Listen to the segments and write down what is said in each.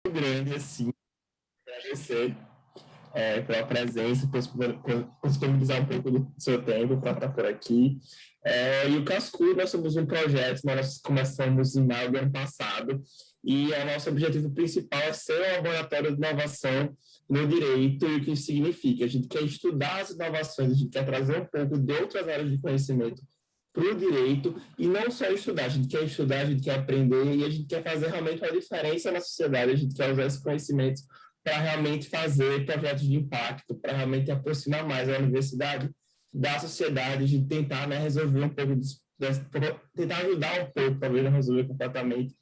grande, assim, agradecer pela presença, por disponibilizar um pouco do seu tempo para estar por aqui. E o Cascudo, nós somos um projeto, nós começamos em maio do ano passado, e o nosso objetivo principal é ser um laboratório de inovação no direito, e o que isso significa? A gente quer estudar as inovações, a gente quer trazer um pouco de outras áreas de conhecimento para o direito, e não só estudar, a gente quer estudar, a gente quer aprender, e a gente quer fazer realmente uma diferença na sociedade, a gente quer usar esse conhecimento para realmente fazer projetos de impacto, para realmente aproximar mais a universidade da sociedade, de tentar, né, resolver um pouco, tentar ajudar um pouco, talvez não resolver completamente,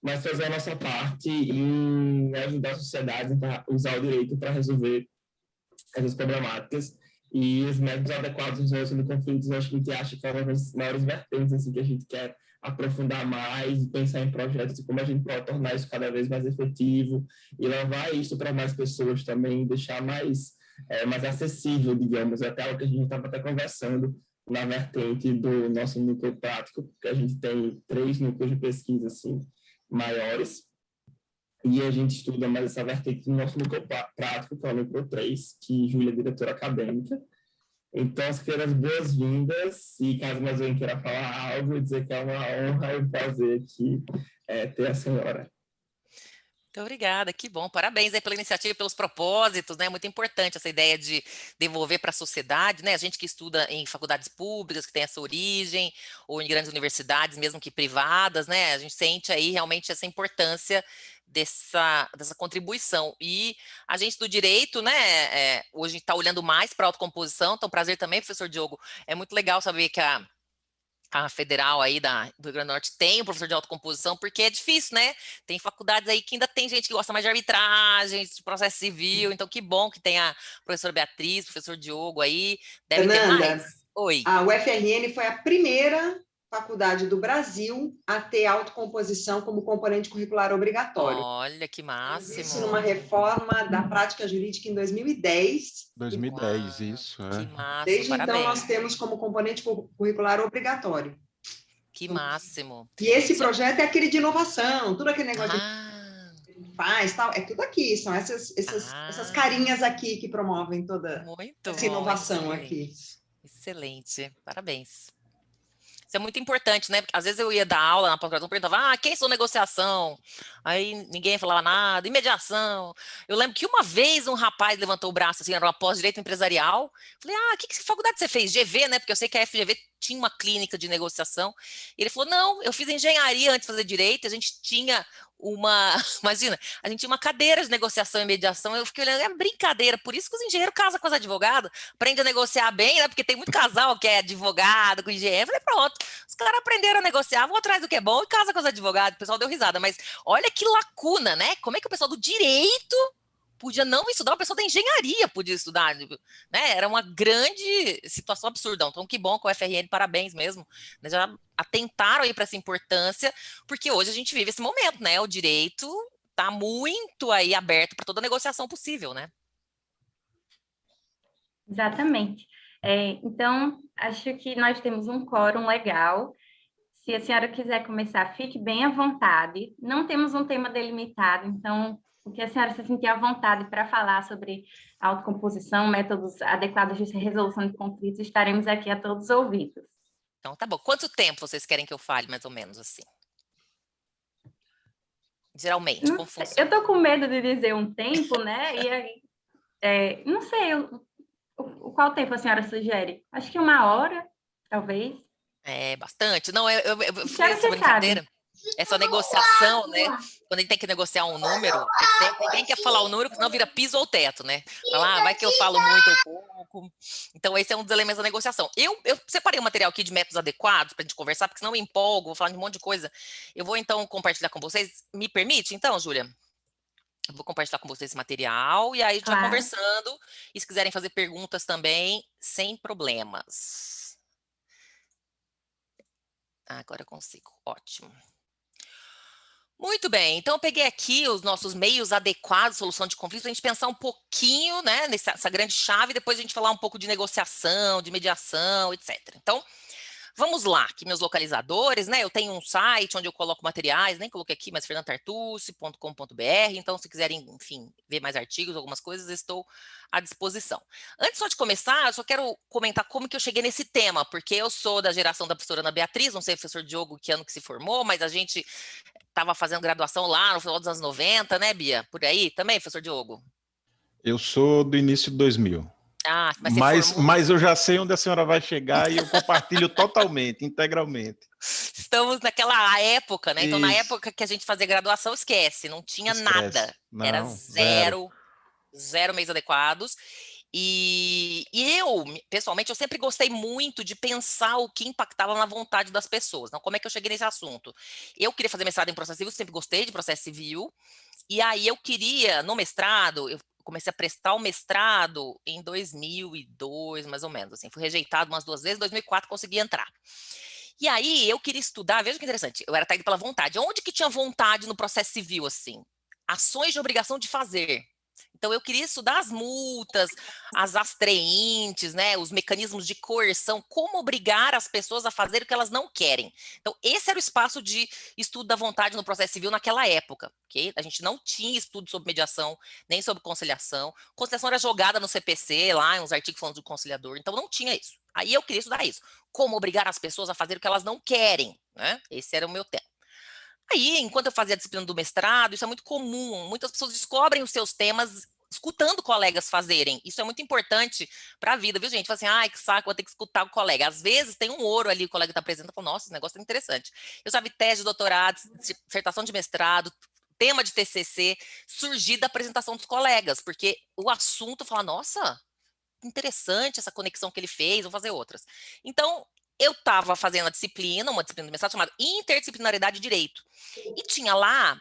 mas fazer a nossa parte em ajudar a sociedade a usar o direito para resolver essas problemáticas. E os métodos adequados de resolução de conflitos, eu acho que a gente acha que é uma das maiores vertentes assim, que a gente quer aprofundar mais e pensar em projetos e como a gente pode tornar isso cada vez mais efetivo e levar isso para mais pessoas também, deixar mais acessível, digamos, até o que a gente estava até conversando na vertente do nosso núcleo prático, que a gente tem 3 núcleos de pesquisa assim, maiores, e a gente estuda mais essa vertente do nosso núcleo prático, que é o núcleo 3, que Júlia é diretora acadêmica. Então, as quero as boas-vindas, e caso mais alguém queira falar algo, dizer que é uma honra e um prazer aqui ter a senhora. Muito obrigada, que bom. Parabéns aí pela iniciativa e pelos propósitos, né? Muito importante essa ideia de devolver para a sociedade, né? A gente que estuda em faculdades públicas, que tem essa origem, ou em grandes universidades, mesmo que privadas, né? A gente sente aí realmente essa importância dessa contribuição. E a gente do direito, né? Hoje está olhando mais para a autocomposição, então prazer também, professor Diogo. É muito legal saber que a federal aí do Rio Grande do Norte tem um professor de autocomposição, porque é difícil, né? Tem faculdades aí que ainda tem gente que gosta mais de arbitragem, de processo civil, então que bom que tem a professora Beatriz, professor Diogo aí, deve ter Fernanda, mais. Oi. a UFRN foi a primeira faculdade do Brasil a ter autocomposição como componente curricular obrigatório. Olha que Isso máximo. numa reforma da prática jurídica em 2010. 2010, isso, que máximo, Desde então, parabéns. nós temos como componente curricular obrigatório. Que máximo. E esse projeto é aquele de inovação, tudo aquele negócio que a gente faz, tal, é tudo aqui, são essas carinhas aqui que promovem toda muito essa bom, inovação excelente. aqui. Excelente, parabéns. Isso é muito importante, né? Porque às vezes eu ia dar aula na pós-graduação, perguntava, quem sou negociação? Aí ninguém falava nada, e mediação. Eu lembro que uma vez um rapaz levantou o braço, assim, era uma pós-direito empresarial. Falei, que faculdade você fez? GV, né? Porque eu sei que a FGV tinha uma clínica de negociação. E ele falou, não, eu fiz engenharia antes de fazer direito, a gente tinha imagina, a gente tinha uma cadeira de negociação e mediação, eu fiquei olhando, é brincadeira, por isso que os engenheiros casam com os advogados, aprendem a negociar bem, né, porque tem muito casal que é advogado com engenheiro, eu falei, pronto, os caras aprenderam a negociar, vão atrás do que é bom e casa com os advogados, o pessoal deu risada, mas olha que lacuna, né, como é que o pessoal do direito podia não estudar, o pessoal da engenharia podia estudar, né? Era uma grande situação absurda. Então, que bom com o FRN, parabéns mesmo. Né? Já atentaram aí para essa importância, porque hoje a gente vive esse momento, né? O direito está muito aí aberto para toda negociação possível, né? Exatamente. Então, acho que nós temos um quórum legal. Se a senhora quiser começar, fique bem à vontade. Não temos um tema delimitado, então o que a senhora se sentir à vontade para falar sobre autocomposição, métodos adequados de resolução de conflitos, estaremos aqui a todos os ouvidos. Então, tá bom. Quanto tempo vocês querem que eu fale, mais ou menos, assim? Geralmente, como funciona? Eu estou com medo de dizer um tempo, né? E aí, não sei, qual tempo a senhora sugere? Acho que 1 hora, talvez. É, bastante. Não, eu falei Senhora essa brincadeira. Essa negociação, né? Quando a gente tem que negociar um número, ninguém quer falar o número, senão vira piso ou teto, né? Falar, vai que eu falo muito ou pouco. Então, esse é um dos elementos da negociação. Eu separei um material aqui de métodos adequados para a gente conversar, porque senão eu me empolgo, vou falar de um monte de coisa. Eu vou, então, compartilhar com vocês. Me permite, então, Júlia? Eu vou compartilhar com vocês esse material e aí a gente vai conversando. E se quiserem fazer perguntas também, sem problemas. Agora eu consigo. Ótimo. Muito bem, então eu peguei aqui os nossos meios adequados de solução de conflitos, para a gente pensar um pouquinho, né, nessa grande chave, depois a gente falar um pouco de negociação, de mediação, etc. Então, Vamos lá, aqui meus localizadores, né? Eu tenho um site onde eu coloco materiais, nem coloquei aqui, mas fernandatartucci.com.br, então se quiserem, enfim, ver mais artigos, algumas coisas, estou à disposição. Antes só de começar, eu só quero comentar como que eu cheguei nesse tema, porque eu sou da geração da professora Ana Beatriz, não sei, professor Diogo, que ano que se formou, mas a gente estava fazendo graduação lá no final dos anos 90, né, Bia? Por aí também, professor Diogo? Eu sou do início de 2000. Mas você formou... mas eu já sei onde a senhora vai chegar e eu compartilho totalmente, integralmente. Estamos naquela época, né? Então, na Isso. época que a gente fazia graduação, esquece, não tinha nada. Não, Era zero meios adequados. E eu, pessoalmente, eu sempre gostei muito de pensar o que impactava na vontade das pessoas. Então, como é que eu cheguei nesse assunto? Eu queria fazer mestrado em processo civil, sempre gostei de processo civil. E aí eu queria, no mestrado, eu comecei a prestar o mestrado em 2002, mais ou menos. Assim, fui rejeitado umas 2 vezes, em 2004 consegui entrar. E aí eu queria estudar, veja que interessante, eu era atraída pela vontade. Onde que tinha vontade no processo civil, assim? Ações de obrigação de fazer. Então, eu queria estudar as multas, as astreintes, né, os mecanismos de coerção, como obrigar as pessoas a fazer o que elas não querem. Então, esse era o espaço de estudo da vontade no processo civil naquela época, ok? A gente não tinha estudo sobre mediação, nem sobre conciliação. Conciliação era jogada no CPC, lá, uns artigos falando do conciliador, então não tinha isso. Aí eu queria estudar isso. Como obrigar as pessoas a fazer o que elas não querem, né? Esse era o meu tema. Aí, enquanto eu fazia a disciplina do mestrado, isso é muito comum, muitas pessoas descobrem os seus temas escutando colegas fazerem. Isso é muito importante para a vida, viu, gente? Fala assim, ai, que saco, vou ter que escutar o colega. Às vezes tem um ouro ali, o colega está apresentando, fala, nossa, esse negócio é interessante. Eu já vi tese de doutorado, dissertação de mestrado, tema de TCC, surgir da apresentação dos colegas, porque o assunto fala, nossa, interessante essa conexão que ele fez, vou fazer outras. Então, eu estava fazendo uma disciplina do mestrado chamada Interdisciplinaridade de Direito. E tinha lá,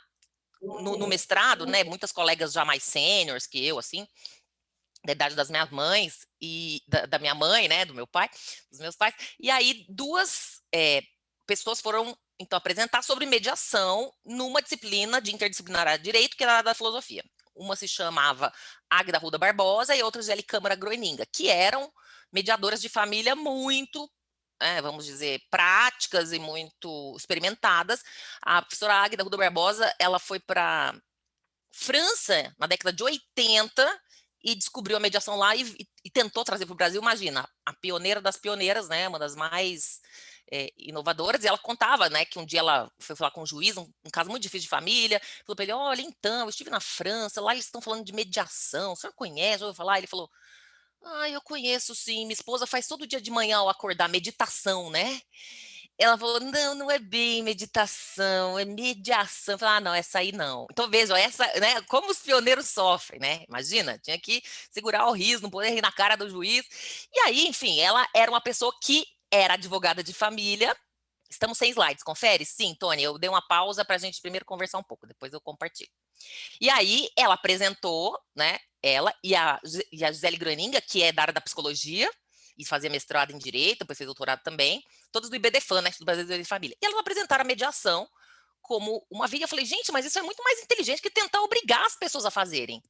no mestrado, né, muitas colegas já mais sêniores que eu, assim, da idade das minhas mães, e da minha mãe, né, do meu pai, dos meus pais, e aí 2 pessoas foram, então, apresentar sobre mediação numa disciplina de interdisciplinaridade de direito, que era da filosofia. Uma se chamava Águida Ruda Barbosa e outra Gisele Câmara Groeninga, que eram mediadoras de família muito, vamos dizer, práticas e muito experimentadas. A professora Águida Ruda Barbosa, ela foi para França na década de 80 e descobriu a mediação lá e tentou trazer para o Brasil. Imagina, a pioneira das pioneiras, né, uma das mais inovadoras, e ela contava, né, que um dia ela foi falar com um juiz, um caso muito difícil de família, falou para ele, olha, então, eu estive na França, lá eles estão falando de mediação, o senhor conhece? Já ouviu falar? Ele falou, eu conheço sim, minha esposa faz todo dia de manhã ao acordar, meditação, né? Ela falou, não, não é bem meditação, é mediação. Eu falei, não, essa aí não. Então, vejam, essa, né, como os pioneiros sofrem, né? Imagina, tinha que segurar o riso, não poder rir na cara do juiz. E aí, enfim, ela era uma pessoa que era advogada de família. Estamos sem slides, confere? Sim, Tony, eu dei uma pausa para a gente primeiro conversar um pouco, depois eu compartilho. E aí, ela apresentou, né, ela e a Gisele Groeninga, que é da área da psicologia, e fazia mestrado em Direito, depois fez doutorado também, todos do IBDFAN, né, do Brasil de Família. E elas apresentaram a mediação como uma via. Eu falei, gente, mas isso é muito mais inteligente que tentar obrigar as pessoas a fazerem.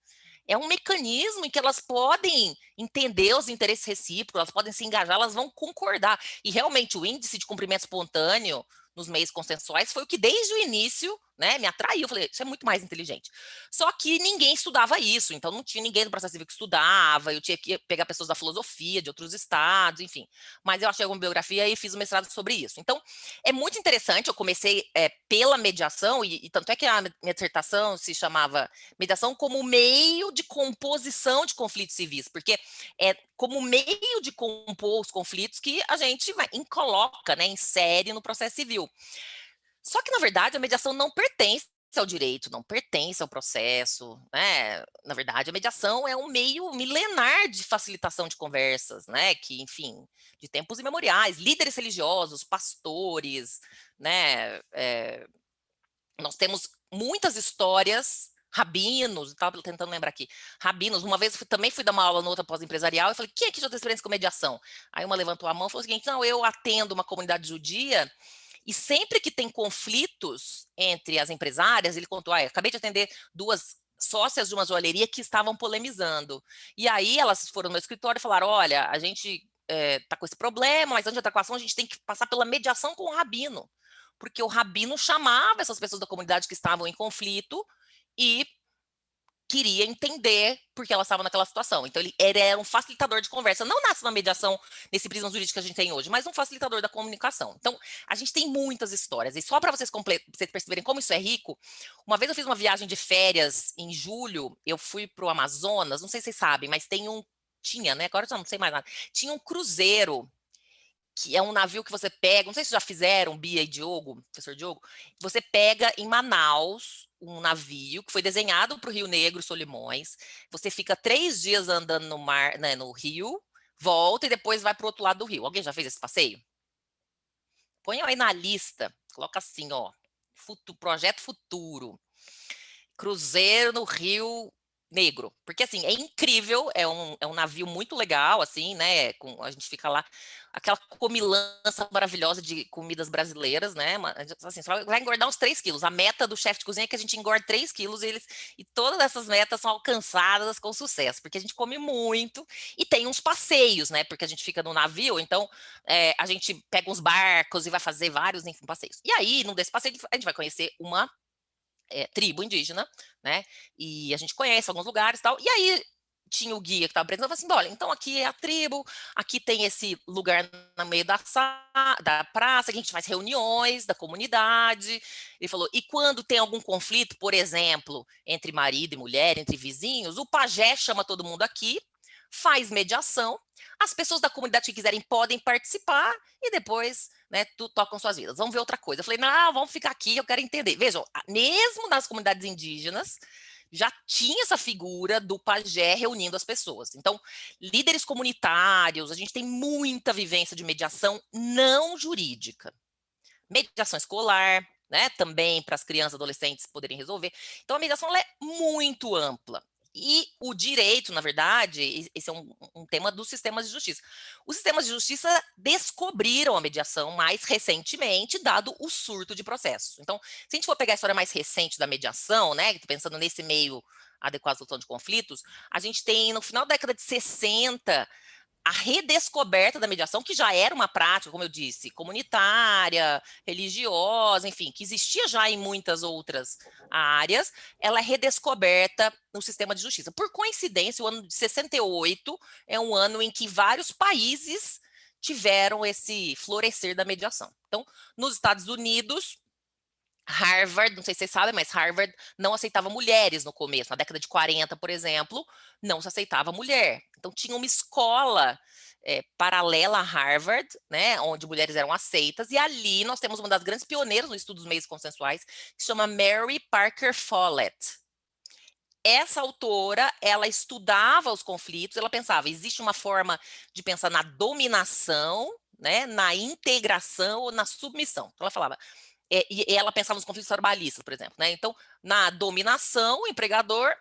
É um mecanismo em que elas podem entender os interesses recíprocos, elas podem se engajar, elas vão concordar. E realmente o índice de cumprimento espontâneo nos meios consensuais foi o que desde o início, né, me atraiu. Eu falei, isso é muito mais inteligente. Só que ninguém estudava isso, então não tinha ninguém do processo civil que estudava, eu tinha que pegar pessoas da filosofia, de outros estados, enfim. Mas eu achei alguma biografia e fiz um mestrado sobre isso. Então, é muito interessante, eu comecei pela mediação, e tanto é que a minha dissertação se chamava Mediação como meio de composição de conflitos civis, porque é como meio de compor os conflitos que a gente coloca, né, insere no processo civil. Só que, na verdade, a mediação não pertence ao direito, não pertence ao processo, né? Na verdade, a mediação é um meio milenar de facilitação de conversas, né? Que, enfim, de tempos imemoriais, líderes religiosos, pastores, né? Nós temos muitas histórias, rabinos, estava tentando lembrar aqui, rabinos. Uma vez também fui dar uma aula noutra pós-empresarial e falei, quem aqui já tem experiência com mediação? Aí uma levantou a mão e falou o seguinte, não, eu atendo uma comunidade judia e sempre que tem conflitos entre as empresárias, ele contou, acabei de atender 2 sócias de uma joalheria que estavam polemizando. E aí elas foram no meu escritório e falaram, olha, a gente tá com esse problema, mas antes de entrar com a ação, a gente tem que passar pela mediação com o rabino, porque o rabino chamava essas pessoas da comunidade que estavam em conflito e queria entender por que elas estavam naquela situação. Então, ele era um facilitador de conversa. Não nasce na mediação, nesse prisma jurídico que a gente tem hoje, mas um facilitador da comunicação. Então, a gente tem muitas histórias. E só para vocês perceberem como isso é rico, uma vez eu fiz uma viagem de férias em julho, eu fui para o Amazonas, não sei se vocês sabem, mas tinha, né? Agora eu já não sei mais nada. Tinha um cruzeiro, que é um navio que você pega, não sei se já fizeram, Bia e Diogo, professor Diogo, você pega em Manaus um navio que foi desenhado para o Rio Negro, Solimões, você fica 3 dias andando no mar, né, no rio, volta e depois vai para o outro lado do rio. Alguém já fez esse passeio? Põe aí na lista, coloca assim, ó, projeto futuro, cruzeiro no Rio Negro, porque assim, é incrível, é um navio muito legal, assim, né, a gente fica lá, aquela comilança maravilhosa de comidas brasileiras, né, assim, só vai engordar uns 3 quilos, a meta do chefe de cozinha é que a gente engorde 3 quilos, e todas essas metas são alcançadas com sucesso, porque a gente come muito, e tem uns passeios, né, porque a gente fica no navio, então a gente pega uns barcos e vai fazer vários, enfim, passeios. E aí, num desse passeio, a gente vai conhecer uma tribo indígena, né? E a gente conhece alguns lugares e tal. E aí tinha o guia que estava apresentando, falou assim, olha, então aqui é a tribo, aqui tem esse lugar no meio da praça, que a gente faz reuniões da comunidade. Ele falou, e quando tem algum conflito, por exemplo, entre marido e mulher, entre vizinhos, o pajé chama todo mundo aqui, faz mediação, as pessoas da comunidade que quiserem podem participar e depois, né, tocam suas vidas. Vamos ver outra coisa. Eu falei, não, vamos ficar aqui, eu quero entender. Vejam, mesmo nas comunidades indígenas, já tinha essa figura do pajé reunindo as pessoas. Então, líderes comunitários, a gente tem muita vivência de mediação não jurídica. Mediação escolar, né, também para as crianças e adolescentes poderem resolver. Então, a mediação ela é muito ampla. E o direito, na verdade, esse é um tema dos sistemas de justiça. Os sistemas de justiça descobriram a mediação mais recentemente, dado o surto de processos. Então, se a gente for pegar a história mais recente da mediação, né, pensando nesse meio adequado à solução de conflitos, a gente tem, no final da década de 60, a redescoberta da mediação, que já era uma prática, como eu disse, comunitária, religiosa, enfim, que existia já em muitas outras áreas, ela é redescoberta no sistema de justiça. Por coincidência, o ano de 68 é um ano em que vários países tiveram esse florescer da mediação. Então, nos Estados Unidos, Harvard, não sei se vocês sabem, mas Harvard não aceitava mulheres no começo. Na década de 40, por exemplo, não se aceitava mulher. Então, tinha uma escola paralela a Harvard, né, onde mulheres eram aceitas, e ali nós temos uma das grandes pioneiras no estudo dos meios consensuais, que se chama Mary Parker Follett. Essa autora, ela estudava os conflitos, ela pensava, existe uma forma de pensar na dominação, né, na integração ou na submissão. Então, ela falava, e ela pensava nos conflitos trabalhistas, por exemplo, né? Então, na dominação, o empregador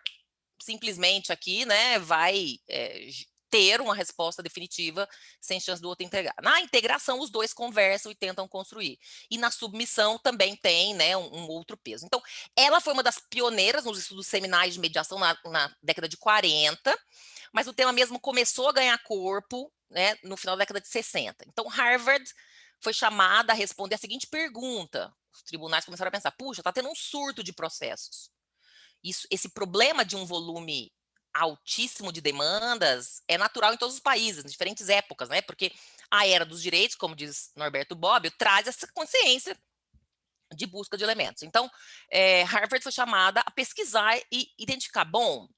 simplesmente aqui, né, vai ter uma resposta definitiva sem chance do outro entregar. Na integração, os dois conversam e tentam construir. E na submissão também tem, né, um outro peso. Então, ela foi uma das pioneiras nos estudos seminais de mediação na década de 40, mas o tema mesmo começou a ganhar corpo, né, no final da década de 60. Então, Harvard foi chamada a responder a seguinte pergunta. Os tribunais começaram a pensar, puxa, está tendo um surto de processos. Esse problema de um volume altíssimo de demandas é natural em todos os países, em diferentes épocas, né? Porque a era dos direitos, como diz Norberto Bobbio, traz essa consciência de busca de elementos. Então, Harvard foi chamada a pesquisar e identificar, bom, o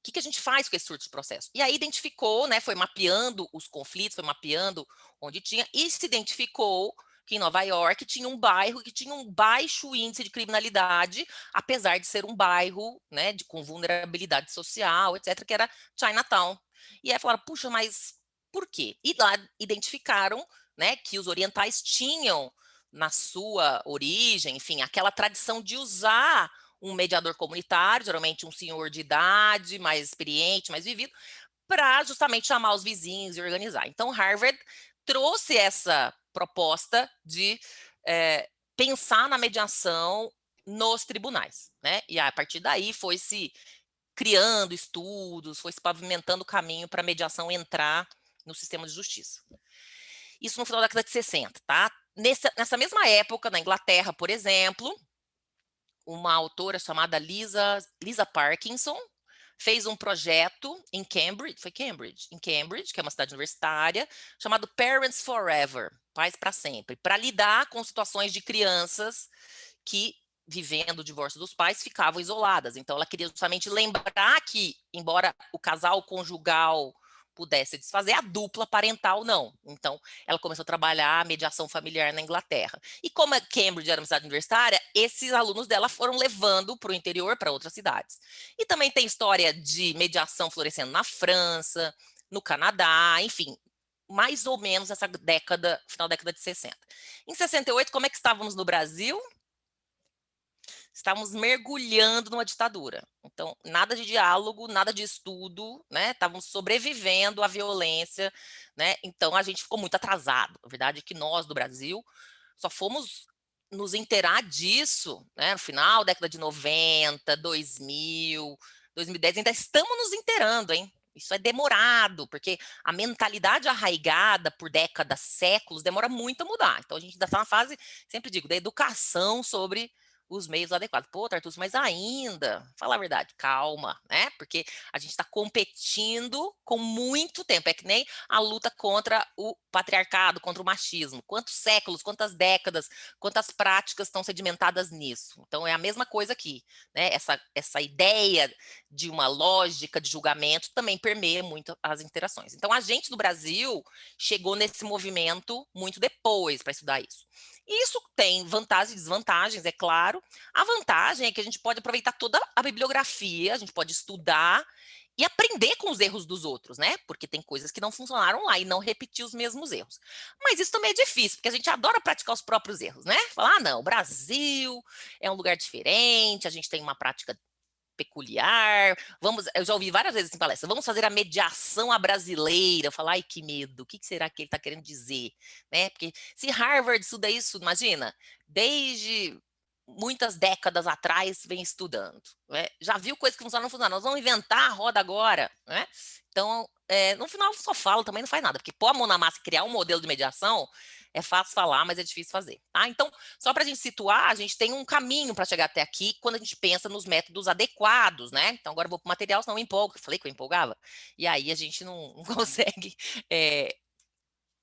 que a gente faz com esse surto de processo? E aí identificou, né, foi mapeando os conflitos, foi mapeando onde tinha, e se identificou que em Nova York tinha um bairro que tinha um baixo índice de criminalidade, apesar de ser um bairro, né, com vulnerabilidade social, etc., que era Chinatown. E aí falaram, puxa, mas por quê? E lá identificaram, né, que os orientais tinham na sua origem, enfim, aquela tradição de usar um mediador comunitário, geralmente um senhor de idade, mais experiente, mais vivido, para justamente chamar os vizinhos e organizar. Então, Harvard trouxe essa proposta de pensar na mediação nos tribunais, né? E a partir daí foi se criando estudos, foi se pavimentando o caminho para a mediação entrar no sistema de justiça. Isso no final da década de 60, tá? Nessa mesma época, na Inglaterra, por exemplo, uma autora chamada Lisa Parkinson fez um projeto em Cambridge, em Cambridge, que é uma cidade universitária, chamado Parents Forever, pais para sempre, para lidar com situações de crianças que, vivendo o divórcio dos pais, ficavam isoladas. Então, ela queria justamente lembrar que, embora o casal conjugal pudesse desfazer, a dupla parental não. Então, ela começou a trabalhar a mediação familiar na Inglaterra. E como a Cambridge era uma cidade universitária, esses alunos dela foram levando para o interior, para outras cidades. E também tem história de mediação florescendo na França, no Canadá, enfim, mais ou menos essa década, final da década de 60. Em 68, como é que estávamos no Brasil? Estávamos mergulhando numa ditadura. Então, nada de diálogo, nada de estudo, né? Estávamos sobrevivendo à violência, né? Então, a gente ficou muito atrasado. A verdade é que nós, do Brasil, só fomos nos inteirar disso, né? No final da década de 90, 2000, 2010, ainda estamos nos inteirando, hein? Isso é demorado, porque a mentalidade arraigada por décadas, séculos, demora muito a mudar. Então, a gente ainda está na fase, sempre digo, da educação sobre os meios adequados. Pô, Tartus, mas ainda, fala a verdade, calma, né? Porque a gente está competindo com muito tempo. É que nem a luta contra o patriarcado, contra o machismo. Quantos séculos, quantas décadas, quantas práticas estão sedimentadas nisso? Então, é a mesma coisa aqui, né? Essa ideia de uma lógica de julgamento também permeia muito as interações. Então, a gente do Brasil chegou nesse movimento muito depois para estudar isso. Isso tem vantagens e desvantagens, é claro. A vantagem é que a gente pode aproveitar toda a bibliografia, a gente pode estudar e aprender com os erros dos outros, né? Porque tem coisas que não funcionaram lá e não repetir os mesmos erros. Mas isso também é difícil, porque a gente adora praticar os próprios erros, né? Falar, não, o Brasil é um lugar diferente, a gente tem uma prática peculiar, eu já ouvi várias vezes em palestra, vamos fazer a mediação à brasileira, falar, ai, que medo, o que será que ele está querendo dizer, né? Porque se Harvard estuda isso, imagina, desde muitas décadas atrás vem estudando, né? Já viu coisas que funcionam, não funcionam, nós vamos inventar a roda agora, né? Então, no final só falo, também não faz nada, porque pôr a mão na massa e criar um modelo de mediação é fácil falar, mas é difícil fazer, tá? Então, só para a gente situar, a gente tem um caminho para chegar até aqui quando a gente pensa nos métodos adequados, né? Então, agora eu vou para o material, senão eu empolgo. Falei que eu empolgava? E aí a gente não consegue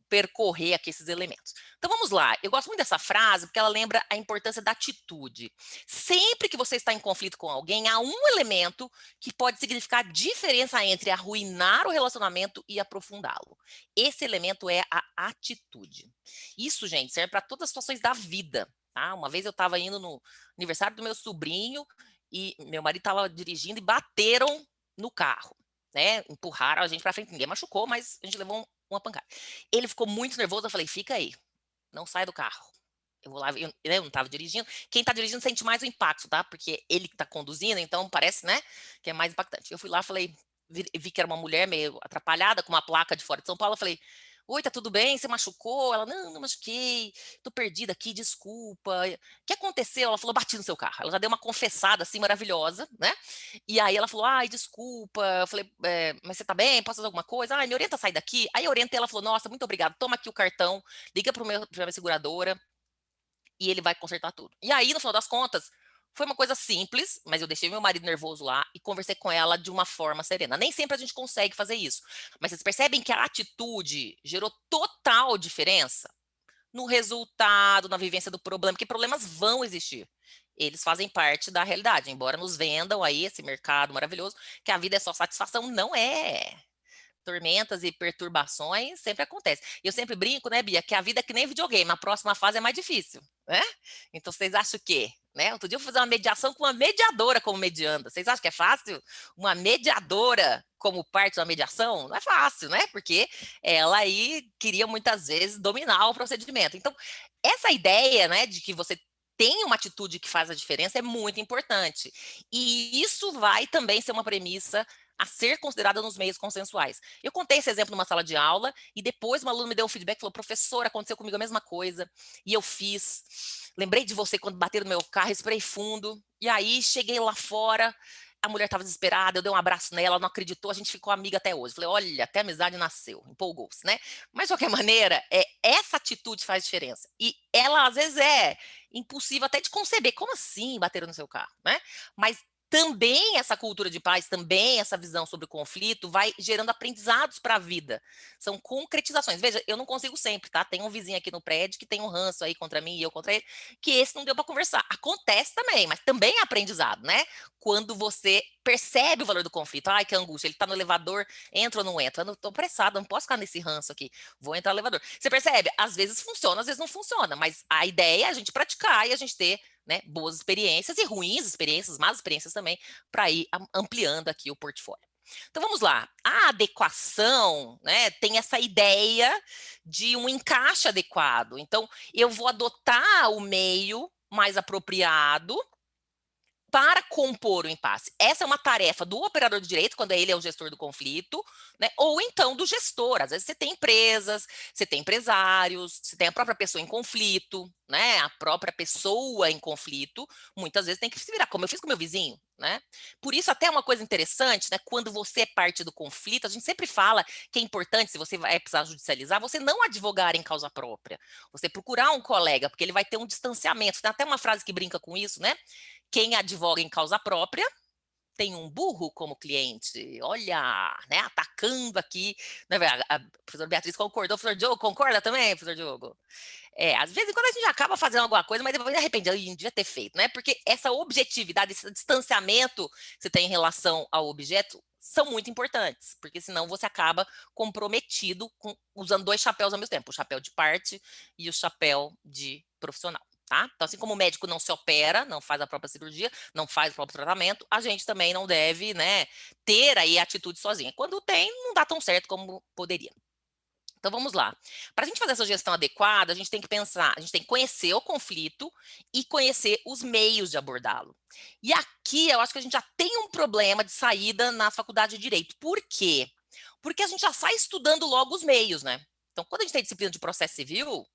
percorrer aqui esses elementos. Então, vamos lá. Eu gosto muito dessa frase porque ela lembra a importância da atitude. Sempre que você está em conflito com alguém, há um elemento que pode significar diferença entre arruinar o relacionamento e aprofundá-lo. Esse elemento é a atitude. Isso, gente, serve para todas as situações da vida. Tá? Uma vez eu estava indo no aniversário do meu sobrinho e meu marido estava dirigindo e bateram no carro, né? Empurraram a gente para frente. Ninguém machucou, mas a gente levou uma pancada. Ele ficou muito nervoso, eu falei, fica aí, não sai do carro. Eu vou lá, eu não estava dirigindo. Quem está dirigindo sente mais o impacto, tá? Porque ele que está conduzindo, então parece, né, que é mais impactante. Eu fui lá, falei, vi que era uma mulher meio atrapalhada, com uma placa de fora de São Paulo, eu falei, oi, tá tudo bem? Você machucou? Ela, não machuquei, tô perdida aqui, desculpa. O que aconteceu? Ela falou, bati no seu carro. Ela já deu uma confessada assim maravilhosa, né? E aí ela falou, ai, desculpa. Eu falei, mas você tá bem? Posso fazer alguma coisa? Ai, me orienta a sair daqui. Aí eu orientei, ela falou, nossa, muito obrigada, toma aqui o cartão, liga pra minha seguradora e ele vai consertar tudo. E aí, no final das contas, foi uma coisa simples, mas eu deixei meu marido nervoso lá e conversei com ela de uma forma serena. Nem sempre a gente consegue fazer isso, mas vocês percebem que a atitude gerou total diferença no resultado, na vivência do problema, porque problemas vão existir. Eles fazem parte da realidade, embora nos vendam aí esse mercado maravilhoso, que a vida é só satisfação, não é. Tormentas e perturbações sempre acontecem. E eu sempre brinco, né, Bia, que a vida é que nem videogame, a próxima fase é mais difícil, né? Então, vocês acham o quê? Né? Outro dia eu fui fazer uma mediação com uma mediadora como medianda. Vocês acham que é fácil? Uma mediadora como parte da mediação? Não é fácil, né? Porque ela aí queria muitas vezes dominar o procedimento. Então, essa ideia, né, de que você tem uma atitude que faz a diferença é muito importante. E isso vai também ser uma premissa a ser considerada nos meios consensuais. Eu contei esse exemplo numa sala de aula e depois uma aluna me deu um feedback e falou, professora, aconteceu comigo a mesma coisa e eu fiz. Lembrei de você quando bateram no meu carro, respirei fundo e aí cheguei lá fora a mulher estava desesperada, eu dei um abraço nela, ela não acreditou, a gente ficou amiga até hoje. Falei, olha, até a amizade nasceu, empolgou-se, né? Mas, de qualquer maneira, essa atitude faz diferença. E ela, às vezes, é impulsiva até de conceber. Como assim bateram no seu carro, né? Mas também essa cultura de paz, também essa visão sobre o conflito vai gerando aprendizados para a vida. São concretizações. Veja, eu não consigo sempre, tá? Tem um vizinho aqui no prédio que tem um ranço aí contra mim e eu contra ele, que esse não deu para conversar. Acontece também, mas também é aprendizado, né? Quando você percebe o valor do conflito. Ai, que angústia, ele tá no elevador, entra ou não entra? Eu não tô pressada, não posso ficar nesse ranço aqui. Vou entrar no elevador. Você percebe? Às vezes funciona, às vezes não funciona, mas a ideia é a gente praticar e a gente ter, né, boas experiências e ruins experiências, más experiências também, para ir ampliando aqui o portfólio. Então vamos lá. A adequação, né, tem essa ideia de um encaixe adequado. Então eu vou adotar o meio mais apropriado para compor o impasse. Essa é uma tarefa do operador de direito, quando ele é o gestor do conflito, né? Ou então do gestor. Às vezes você tem empresas, você tem empresários, você tem a própria pessoa em conflito, né? A própria pessoa em conflito, muitas vezes tem que se virar, como eu fiz com meu vizinho, né? Por isso, até uma coisa interessante, né? Quando você é parte do conflito, a gente sempre fala que é importante, se você vai precisar judicializar, você não advogar em causa própria. Você procurar um colega, porque ele vai ter um distanciamento. Tem até uma frase que brinca com isso, né? Quem advoga em causa própria tem um burro como cliente. Olha, né, atacando aqui. Né, a professora Beatriz concordou. Professor Diogo, concorda também, professor Diogo? Às vezes, quando a gente acaba fazendo alguma coisa, mas depois arrepende, eu não devia ter feito, né? Porque essa objetividade, esse distanciamento que você tem em relação ao objeto são muito importantes, porque senão você acaba comprometido usando dois chapéus ao mesmo tempo, o chapéu de parte e o chapéu de profissional. Tá? Então, assim como o médico não se opera, não faz a própria cirurgia, não faz o próprio tratamento, a gente também não deve, né, ter aí atitude sozinha. Quando tem, não dá tão certo como poderia. Então, vamos lá. Para a gente fazer essa gestão adequada, a gente tem que pensar, a gente tem que conhecer o conflito e conhecer os meios de abordá-lo. E aqui, eu acho que a gente já tem um problema de saída na faculdade de Direito. Por quê? Porque a gente já sai estudando logo os meios, né? Então, quando a gente tem disciplina de processo civil,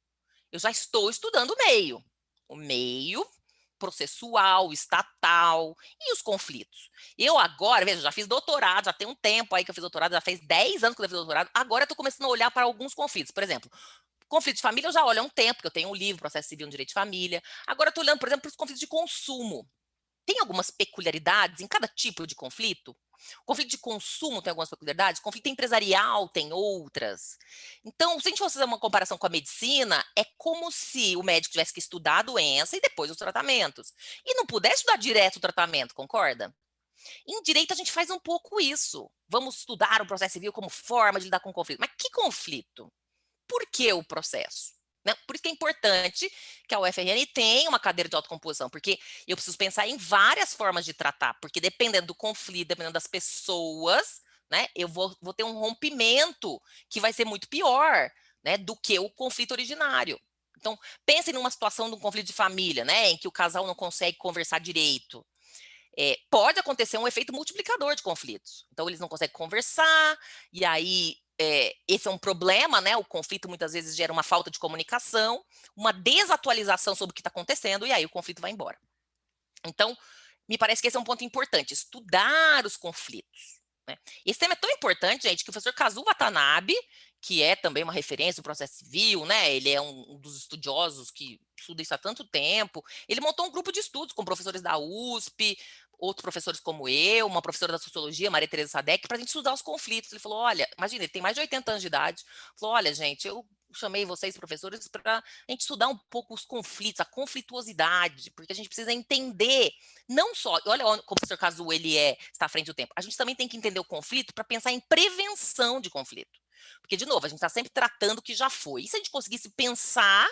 eu já estou estudando o meio processual, estatal e os conflitos. Eu agora, veja, já fiz doutorado, já tem um tempo aí que eu fiz doutorado, já fez 10 anos que eu fiz doutorado, agora eu estou começando a olhar para alguns conflitos. Por exemplo, conflito de família eu já olho há um tempo, que eu tenho um livro, Processo Civil no Direito de Família. Agora eu estou olhando, por exemplo, para os conflitos de consumo. Tem algumas peculiaridades em cada tipo de conflito. O conflito de consumo tem algumas peculiaridades, o conflito empresarial tem outras. Então, se a gente fosse fazer uma comparação com a medicina, é como se o médico tivesse que estudar a doença e depois os tratamentos. E não pudesse estudar direto o tratamento, concorda? Em direito, a gente faz um pouco isso. Vamos estudar o processo civil como forma de lidar com o conflito. Mas que conflito? Por que o processo? Né? Por isso que é importante que a UFRN tenha uma cadeira de autocomposição, porque eu preciso pensar em várias formas de tratar, porque dependendo do conflito, dependendo das pessoas, né, eu vou ter um rompimento que vai ser muito pior, né, do que o conflito originário. Então, pensem numa situação de um conflito de família, né, em que o casal não consegue conversar direito. Pode acontecer um efeito multiplicador de conflitos. Então, eles não conseguem conversar, e aí esse é um problema, né? O conflito muitas vezes gera uma falta de comunicação, uma desatualização sobre o que está acontecendo, e aí o conflito vai embora. Então, me parece que esse é um ponto importante, estudar os conflitos. Né? Esse tema é tão importante, gente, que o professor Kazuo Watanabe, que é também uma referência do processo civil, né? Ele é um dos estudiosos que estuda isso há tanto tempo. Ele montou um grupo de estudos com professores da USP, outros professores como eu, uma professora da sociologia, Maria Tereza Sadek, para a gente estudar os conflitos. Ele falou, olha, imagina, ele tem mais de 80 anos de idade, falou, olha, gente, eu chamei vocês, professores, para a gente estudar um pouco os conflitos, a conflituosidade, porque a gente precisa entender, não só, olha como o professor Kazuo, ele está à frente do tempo, a gente também tem que entender o conflito para pensar em prevenção de conflito. Porque, de novo, a gente está sempre tratando o que já foi. E se a gente conseguisse pensar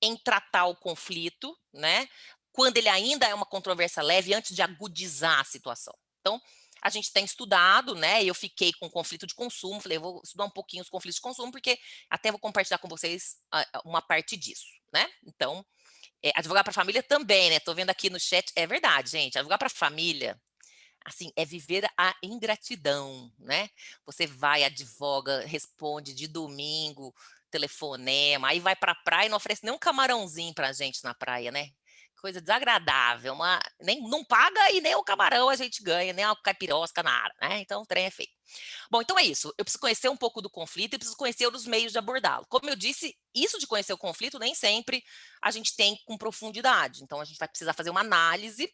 em tratar o conflito, né, quando ele ainda é uma controvérsia leve, antes de agudizar a situação. Então, a gente tem estudado, né, eu fiquei com conflito de consumo, falei, eu vou estudar um pouquinho os conflitos de consumo, porque até vou compartilhar com vocês uma parte disso, né? Então, advogar para a família também, né? Tô vendo aqui no chat, é verdade, gente, advogar para a família, assim, é viver a ingratidão, né? Você vai, advoga, responde de domingo, telefonema, aí vai pra praia e não oferece nem um camarãozinho pra gente na praia, né? coisa desagradável, não paga e nem o camarão a gente ganha, nem a caipirosca, nada, né? Então o trem é feio. Bom, então é isso. Eu preciso conhecer um pouco do conflito e preciso conhecer os meios de abordá-lo. Como eu disse, isso de conhecer o conflito nem sempre a gente tem com profundidade. Então a gente vai precisar fazer uma análise,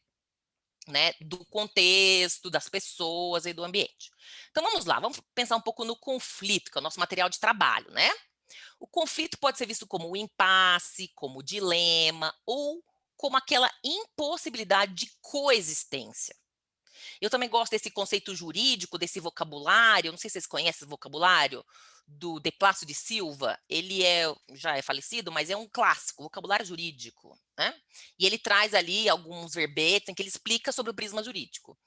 né, do contexto, das pessoas e do ambiente. Então vamos lá, vamos pensar um pouco no conflito, que é o nosso material de trabalho, né? O conflito pode ser visto como um impasse, como dilema ou como aquela impossibilidade de coexistência. Eu também gosto desse conceito jurídico, desse vocabulário, não sei se vocês conhecem o vocabulário do De Plácio de Silva, ele já é falecido, mas é um clássico, vocabulário jurídico, né? E ele traz ali alguns verbetes em que ele explica sobre o prisma jurídico.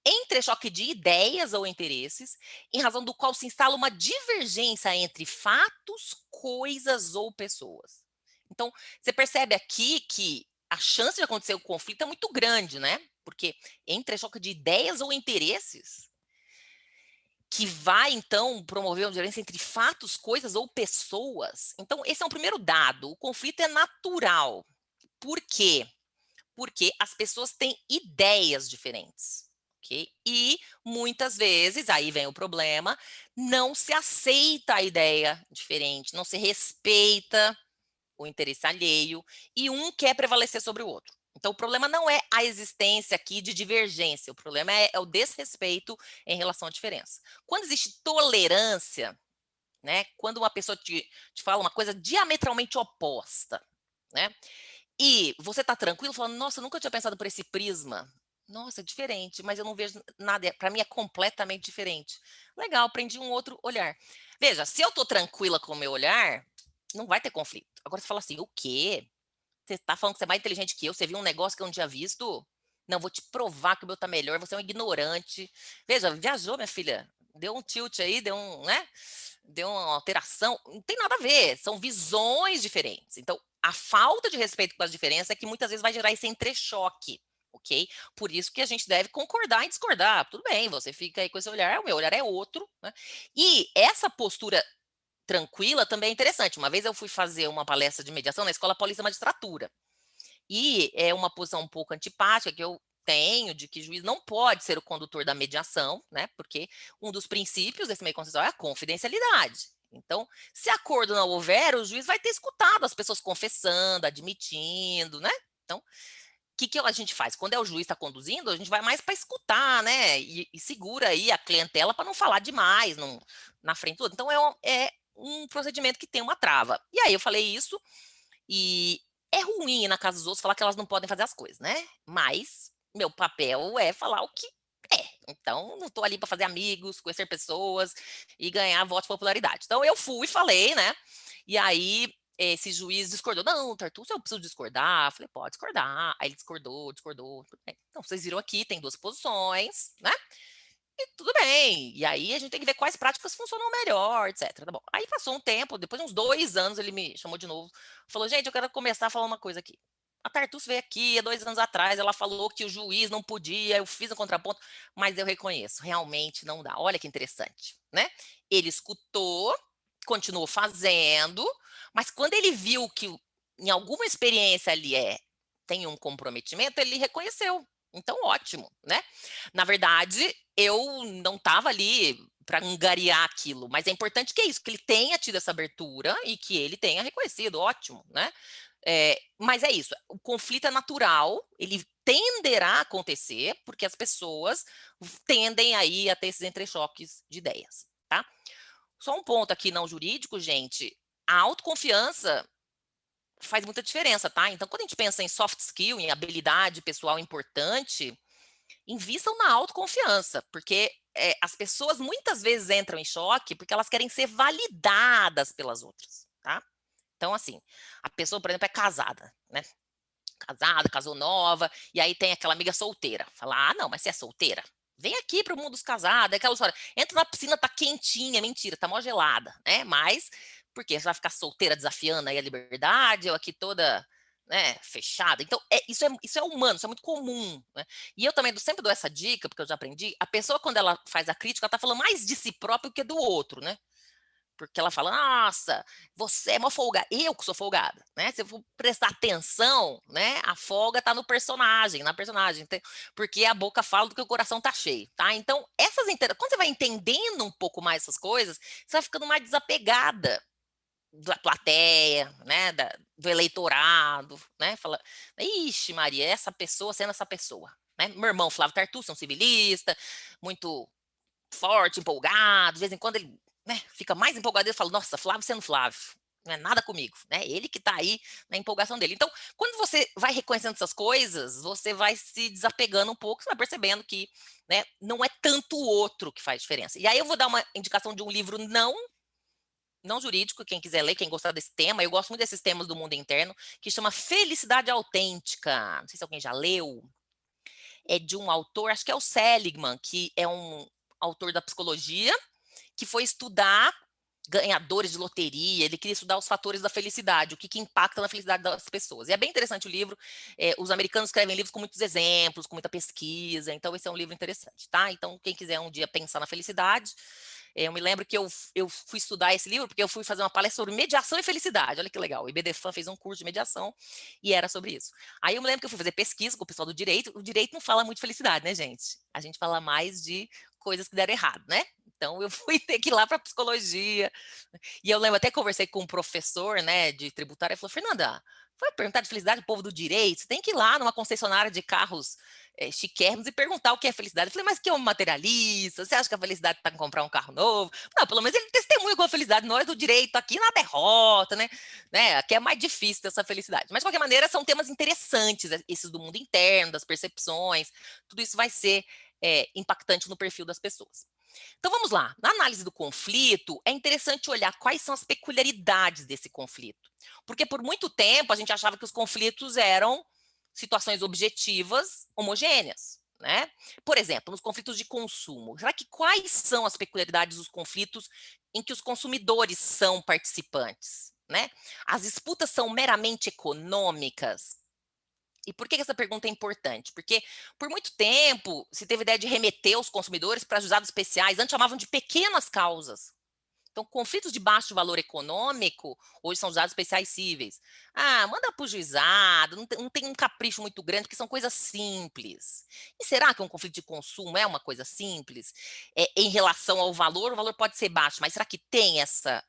Entrechoque de ideias ou interesses, em razão do qual se instala uma divergência entre fatos, coisas ou pessoas. Então, você percebe aqui que a chance de acontecer o conflito é muito grande, né? Porque entrechoque de ideias ou interesses que vai, então, promover uma diferença entre fatos, coisas ou pessoas. Então, esse é um primeiro dado. O conflito é natural. Por quê? Porque as pessoas têm ideias diferentes. Okay? E, muitas vezes, aí vem o problema, não se aceita a ideia diferente, não se respeita o interesse alheio, e um quer prevalecer sobre o outro. Então, o problema não é a existência aqui de divergência, o problema é o desrespeito em relação à diferença. Quando existe tolerância, né, quando uma pessoa te fala uma coisa diametralmente oposta, né, e você está tranquilo, falando, nossa, eu nunca tinha pensado por esse prisma, nossa, é diferente, mas eu não vejo nada, para mim é completamente diferente. Legal, aprendi um outro olhar. Veja, se eu estou tranquila com o meu olhar, não vai ter conflito. Agora você fala assim, o quê? Você tá falando que você é mais inteligente que eu? Você viu um negócio que eu não tinha visto? Não, vou te provar que o meu tá melhor, você é um ignorante. Veja, viajou, minha filha. Deu um tilt aí, né? Deu uma alteração. Não tem nada a ver, são visões diferentes. Então, a falta de respeito com as diferenças é que muitas vezes vai gerar esse entrechoque, ok? Por isso que a gente deve concordar e discordar. Tudo bem, você fica aí com esse olhar, o meu olhar é outro, né? E essa postura tranquila também é interessante. Uma vez eu fui fazer uma palestra de mediação na Escola Paulista de Magistratura. E é uma posição um pouco antipática que eu tenho de que o juiz não pode ser o condutor da mediação, né? Porque um dos princípios desse meio consensual é a confidencialidade. Então, se acordo não houver, o juiz vai ter escutado as pessoas confessando, admitindo, né? Então, o que a gente faz? Quando é o juiz está conduzindo, a gente vai mais para escutar, né? E segura aí a clientela para não falar demais na frente do outro. Então, é um procedimento que tem uma trava. E aí eu falei isso, e é ruim na casa dos outros falar que elas não podem fazer as coisas, né? Mas meu papel é falar o que é. Então, não estou ali para fazer amigos, conhecer pessoas e ganhar voto de popularidade. Então, eu fui e falei, né? E aí, esse juiz discordou. Não, Tartuccio, eu preciso discordar. Eu falei, pode discordar. Aí ele discordou. Então, vocês viram aqui, tem duas posições, né? E tudo bem. E aí a gente tem que ver quais práticas funcionam melhor, etc. Tá bom. Aí passou um tempo, depois de uns 2 anos, ele me chamou de novo. Falou, gente, eu quero começar a falar uma coisa aqui. A Tartuccio veio aqui há 2 anos atrás, ela falou que o juiz não podia, eu fiz um contraponto, mas eu reconheço, realmente não dá. Olha que interessante, né? Ele escutou, continuou fazendo, mas quando ele viu que em alguma experiência ali tem um comprometimento, ele reconheceu. Então, ótimo, né? Na verdade, eu não estava ali para angariar aquilo, mas é importante que é isso, que ele tenha tido essa abertura e que ele tenha reconhecido, ótimo, né? Mas é isso, o conflito é natural, ele tenderá a acontecer, porque as pessoas tendem aí a ter esses entrechoques de ideias, tá? Só um ponto aqui não jurídico, gente, a autoconfiança faz muita diferença, tá? Então, quando a gente pensa em soft skill, em habilidade pessoal importante, invistam na autoconfiança, porque as pessoas muitas vezes entram em choque porque elas querem ser validadas pelas outras, tá? Então, assim, a pessoa, por exemplo, é casada, né? Casada, casou nova, e aí tem aquela amiga solteira. Fala, ah, não, mas você é solteira? Vem aqui para o mundo dos casados, é aquela história. Entra na piscina, tá quentinha, mentira, tá mó gelada, né? Mas, por quê? Você vai ficar solteira desafiando aí a liberdade, eu aqui toda, né, fechada. Então, isso é humano, isso é muito comum, né? E eu também sempre dou essa dica, porque eu já aprendi, a pessoa, quando ela faz a crítica, ela tá falando mais de si próprio que do outro, né? Porque ela fala, nossa, você é uma folgada. Eu que sou folgada, né? Se eu for prestar atenção, né? A folga tá no personagem, na personagem. Porque a boca fala do que o coração tá cheio, tá? Então, quando você vai entendendo um pouco mais essas coisas, você vai ficando mais desapegada da plateia, né? Do eleitorado, né? Fala, ixi, Maria, essa pessoa sendo essa pessoa. Né? Meu irmão Flávio Tartucci é um civilista, muito forte, empolgado, de vez em quando ele, né, fica mais empolgado, ele fala, nossa, Flávio sendo Flávio, não é nada comigo, né? Ele que tá aí na empolgação dele. Então, quando você vai reconhecendo essas coisas, você vai se desapegando um pouco, você vai percebendo que, né, não é tanto o outro que faz diferença. E aí eu vou dar uma indicação de um livro não jurídico, quem quiser ler, quem gostar desse tema, eu gosto muito desses temas do mundo interno, que chama Felicidade Autêntica. Não sei se alguém já leu. É de um autor, acho que é o Seligman, que é um autor da psicologia, que foi estudar ganhadores de loteria, ele queria estudar os fatores da felicidade, o que impacta na felicidade das pessoas. E é bem interessante o livro, os americanos escrevem livros com muitos exemplos, com muita pesquisa, então esse é um livro interessante, tá? Então, quem quiser um dia pensar na felicidade, eu me lembro que eu fui estudar esse livro porque eu fui fazer uma palestra sobre mediação e felicidade, olha que legal, o IBDFAN fez um curso de mediação e era sobre isso. Aí eu me lembro que eu fui fazer pesquisa com o pessoal do direito, o direito não fala muito de felicidade, né, gente? A gente fala mais de coisas que deram errado, né? Então eu fui ter que ir lá para psicologia. E eu lembro, até conversei com um professor, né, de tributário, ele falou, Fernanda, foi perguntar de felicidade do povo do direito, você tem que ir lá numa concessionária de carros chiquérrimos e perguntar o que é felicidade. Eu falei, mas que é um materialista? Você acha que a felicidade está em comprar um carro novo? Não, pelo menos ele testemunha com a felicidade, nós do direito aqui na derrota, né? Aqui é mais difícil ter essa felicidade. Mas, de qualquer maneira, são temas interessantes, esses do mundo interno, das percepções, tudo isso vai ser impactante no perfil das pessoas. Então vamos lá, na análise do conflito, é interessante olhar quais são as peculiaridades desse conflito. Porque por muito tempo a gente achava que os conflitos eram situações objetivas homogêneas, né? Por exemplo, nos conflitos de consumo, será que quais são as peculiaridades dos conflitos em que os consumidores são participantes, né? As disputas são meramente econômicas? E por que essa pergunta é importante? Porque por muito tempo se teve a ideia de remeter os consumidores para juizados especiais, antes chamavam de pequenas causas. Então, conflitos de baixo valor econômico, hoje são juizados especiais cíveis. Ah, manda para o juizado, não tem um capricho muito grande, porque são coisas simples. E será que um conflito de consumo é uma coisa simples? Em relação ao valor, o valor pode ser baixo, mas será que tem essa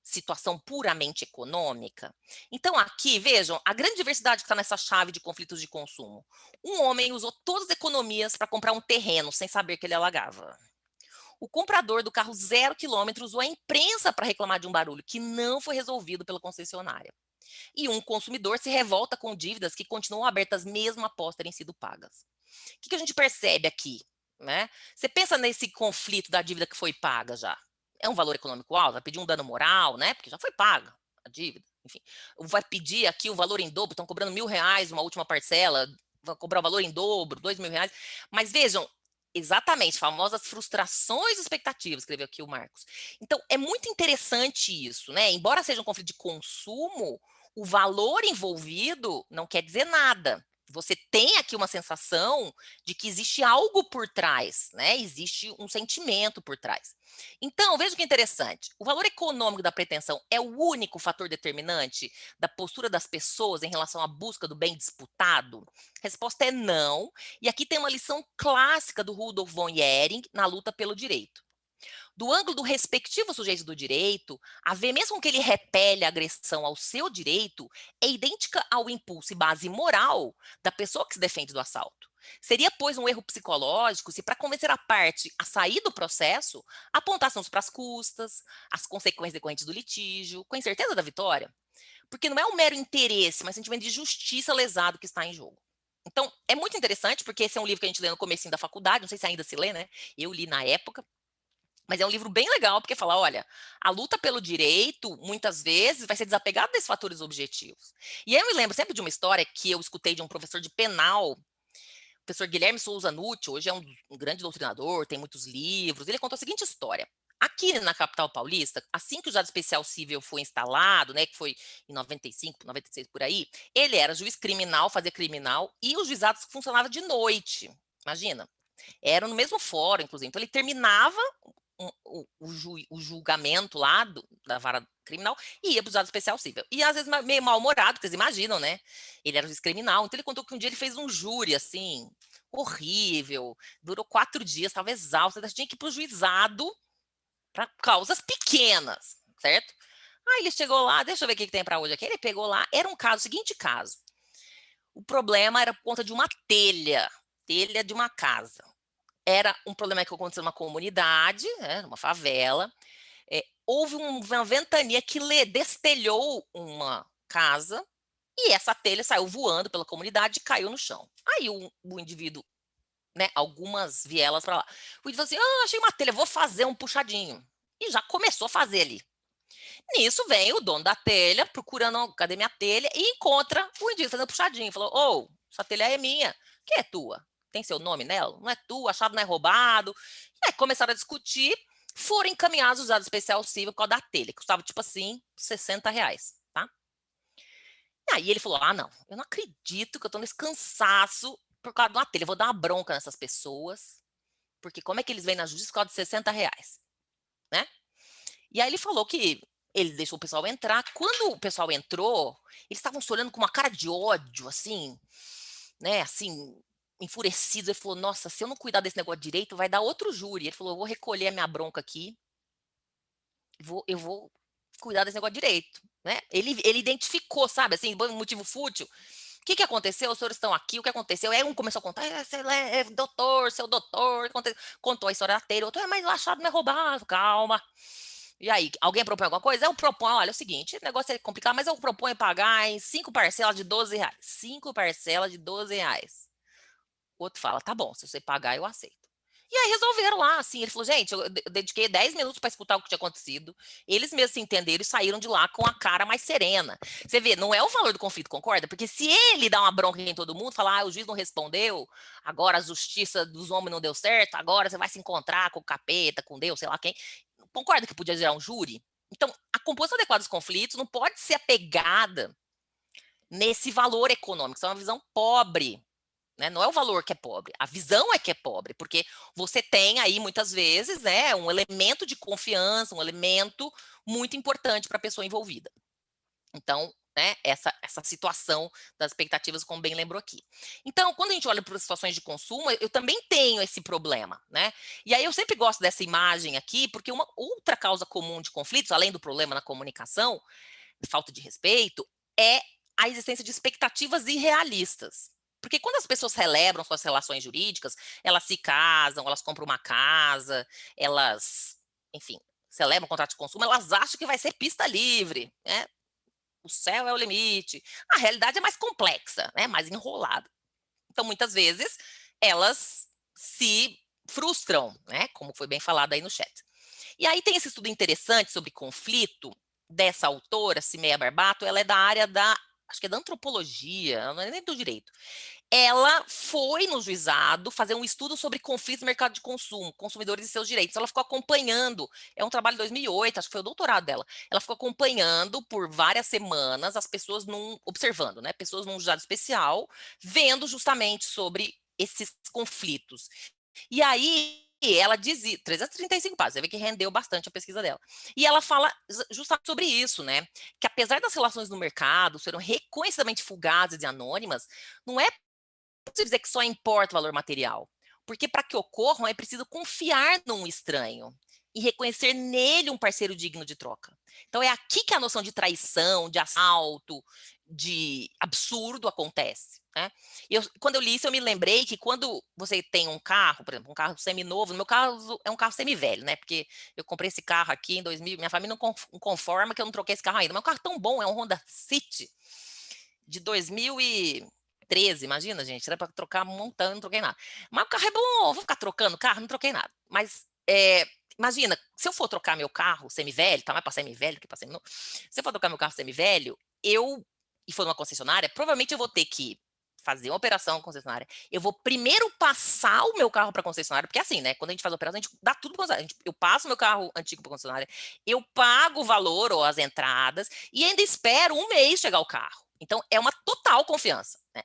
situação puramente econômica? Então, aqui, vejam, a grande diversidade que está nessa chave de conflitos de consumo. Um homem usou todas as economias para comprar um terreno sem saber que ele alagava. O comprador do carro 0 km usou a imprensa para reclamar de um barulho que não foi resolvido pela concessionária. E um consumidor se revolta com dívidas que continuam abertas mesmo após terem sido pagas. O que a gente percebe aqui? Né? Você pensa nesse conflito da dívida que foi paga já. É um valor econômico alto? Vai pedir um dano moral, né? Porque já foi paga a dívida. Enfim, vai pedir aqui o valor em dobro, estão cobrando R$1.000 uma última parcela, vai cobrar o valor em dobro, R$2.000. Mas vejam, exatamente, famosas frustrações e expectativas, escreveu aqui o Marcos. Então, é muito interessante isso, né? Embora seja um conflito de consumo, o valor envolvido não quer dizer nada. Você tem aqui uma sensação de que existe algo por trás, né? Existe um sentimento por trás. Então, veja que interessante. O valor econômico da pretensão é o único fator determinante da postura das pessoas em relação à busca do bem disputado? A resposta é não. E aqui tem uma lição clássica do Rudolf von Jhering na luta pelo direito. Do ângulo do respectivo sujeito do direito, a veemência com que ele repele a agressão ao seu direito é idêntica ao impulso e base moral da pessoa que se defende do assalto. Seria, pois, um erro psicológico se, para convencer a parte a sair do processo, apontássemos para as custas, as consequências decorrentes do litígio, com a incerteza da vitória? Porque não é um mero interesse, mas sentimento de justiça lesado que está em jogo. Então, é muito interessante, porque esse é um livro que a gente lê no comecinho da faculdade, não sei se ainda se lê, né? Eu li na época. Mas é um livro bem legal, porque fala, olha, a luta pelo direito, muitas vezes, vai ser desapegada desses fatores objetivos. E aí eu me lembro sempre de uma história que eu escutei de um professor de penal, o professor Guilherme Souza Nucci, hoje é um grande doutrinador, tem muitos livros, ele contou a seguinte história. Aqui na capital paulista, assim que o juizado especial civil foi instalado, né, que foi em 95, 96 por aí, ele era juiz criminal, fazia criminal, e os juizados funcionavam de noite, imagina. Era no mesmo fórum, inclusive. Então, ele terminava o julgamento lá da vara criminal e ia para o juizado especial civil. E às vezes meio mal-humorado, porque vocês imaginam, né? Ele era juiz criminal, então ele contou que um dia ele fez um júri, assim, horrível, durou 4 dias, estava exausto, tinha que ir para o juizado para causas pequenas, certo? Aí ele chegou lá, deixa eu ver o que tem para hoje aqui. Ele pegou lá, era um caso, seguinte caso. O problema era por conta de uma telha de uma casa. Era um problema que aconteceu numa comunidade, né, numa favela. Houve uma ventania que destelhou uma casa e essa telha saiu voando pela comunidade e caiu no chão. Aí o indivíduo, né, algumas vielas para lá. O indivíduo falou assim, achei uma telha, vou fazer um puxadinho. E já começou a fazer ali. Nisso vem o dono da telha, procurando, cadê minha telha, e encontra o indivíduo fazendo puxadinho. Falou, essa telha é minha, que é tua? Tem seu nome nela? Não é tua, achado não é roubado. E aí começaram a discutir, foram encaminhados os usados especial civil por causa da telha, que custava tipo assim, R$60, tá? E aí ele falou, não, eu não acredito que eu tô nesse cansaço por causa de uma telha, eu vou dar uma bronca nessas pessoas, porque como é que eles vêm na justiça por causa de R$60, né? E aí ele falou que ele deixou o pessoal entrar. Quando o pessoal entrou, eles estavam se olhando com uma cara de ódio, assim, né, assim, enfurecidos. Ele falou, nossa, se eu não cuidar desse negócio direito, vai dar outro júri. Ele falou, eu vou recolher a minha bronca aqui, eu vou cuidar desse negócio direito, né? Ele identificou, sabe, assim, motivo fútil. O que aconteceu? Os senhores estão aqui, o que aconteceu? Aí um começou a contar, doutor, seu doutor, contou a história da telha, outro, mas o achado não é roubado, calma. E aí, alguém propõe alguma coisa? Eu proponho, olha, é o seguinte, o negócio é complicado, mas eu proponho pagar em 5 parcelas de R$12. 5 parcelas de R$12. O outro fala, tá bom, se você pagar, eu aceito. E aí resolveram lá, assim, ele falou, gente, eu dediquei 10 minutos para escutar o que tinha acontecido, eles mesmos se entenderam e saíram de lá com a cara mais serena. Você vê, não é o valor do conflito, concorda? Porque se ele dá uma bronca em todo mundo, falar, o juiz não respondeu, agora a justiça dos homens não deu certo, agora você vai se encontrar com o capeta, com Deus, sei lá quem. Concorda que podia gerar um júri? Então, a composição adequada dos conflitos não pode ser apegada nesse valor econômico, isso é uma visão pobre, né? Não é o valor que é pobre, a visão é que é pobre, porque você tem aí, muitas vezes, né, um elemento de confiança, um elemento muito importante para a pessoa envolvida. Então, né, essa situação das expectativas, como bem lembrou aqui. Então, quando a gente olha para as situações de consumo, eu também tenho esse problema, né? E aí eu sempre gosto dessa imagem aqui, porque uma outra causa comum de conflitos, além do problema na comunicação, falta de respeito, é a existência de expectativas irrealistas. Porque quando as pessoas celebram suas relações jurídicas, elas se casam, elas compram uma casa, elas, enfim, celebram um contrato de consumo, elas acham que vai ser pista livre, né? O céu é o limite. A realidade é mais complexa, né? Mais enrolada. Então, muitas vezes, elas se frustram, né? Como foi bem falado aí no chat. E aí tem esse estudo interessante sobre conflito dessa autora, Cimeia Barbato. Ela é da área acho que é da antropologia, não é nem do direito. Ela foi no juizado fazer um estudo sobre conflitos no mercado de consumo, consumidores e seus direitos. Ela ficou acompanhando, é um trabalho de 2008, acho que foi o doutorado dela. Ela ficou acompanhando por várias semanas as pessoas observando, né? Pessoas num juizado especial, vendo justamente sobre esses conflitos. E aí ela dizia, 335 páginas, você vê que rendeu bastante a pesquisa dela. E ela fala justamente sobre isso, né? Que apesar das relações no mercado serem reconhecidamente fugazes e anônimas, não é possível dizer que só importa o valor material. Porque para que ocorram é preciso confiar num estranho e reconhecer nele um parceiro digno de troca. Então é aqui que a noção de traição, de assalto, de absurdo acontece, né? Quando eu li isso, eu me lembrei que quando você tem um carro, por exemplo, um carro seminovo, no meu caso é um carro semivelho, né? Porque eu comprei esse carro aqui em 2000, minha família não conforma que eu não troquei esse carro ainda, mas é um carro tão bom, é um Honda City de 2013, imagina, gente, era para trocar um montão, não troquei nada. Mas o carro é bom, vou ficar trocando o carro, não troquei nada. Mas imagina, se eu for trocar meu carro semivelho, tá mais para semivelho que para seminovo, se eu for trocar meu carro semivelho, e for numa concessionária, provavelmente eu vou ter que fazer uma operação com concessionária. Eu vou primeiro passar o meu carro para a concessionária, porque assim, né? Quando a gente faz a operação, a gente dá tudo para concessionária. Eu passo o meu carro antigo para a concessionária, eu pago o valor ou as entradas e ainda espero um mês chegar o carro. Então, é uma total confiança, né?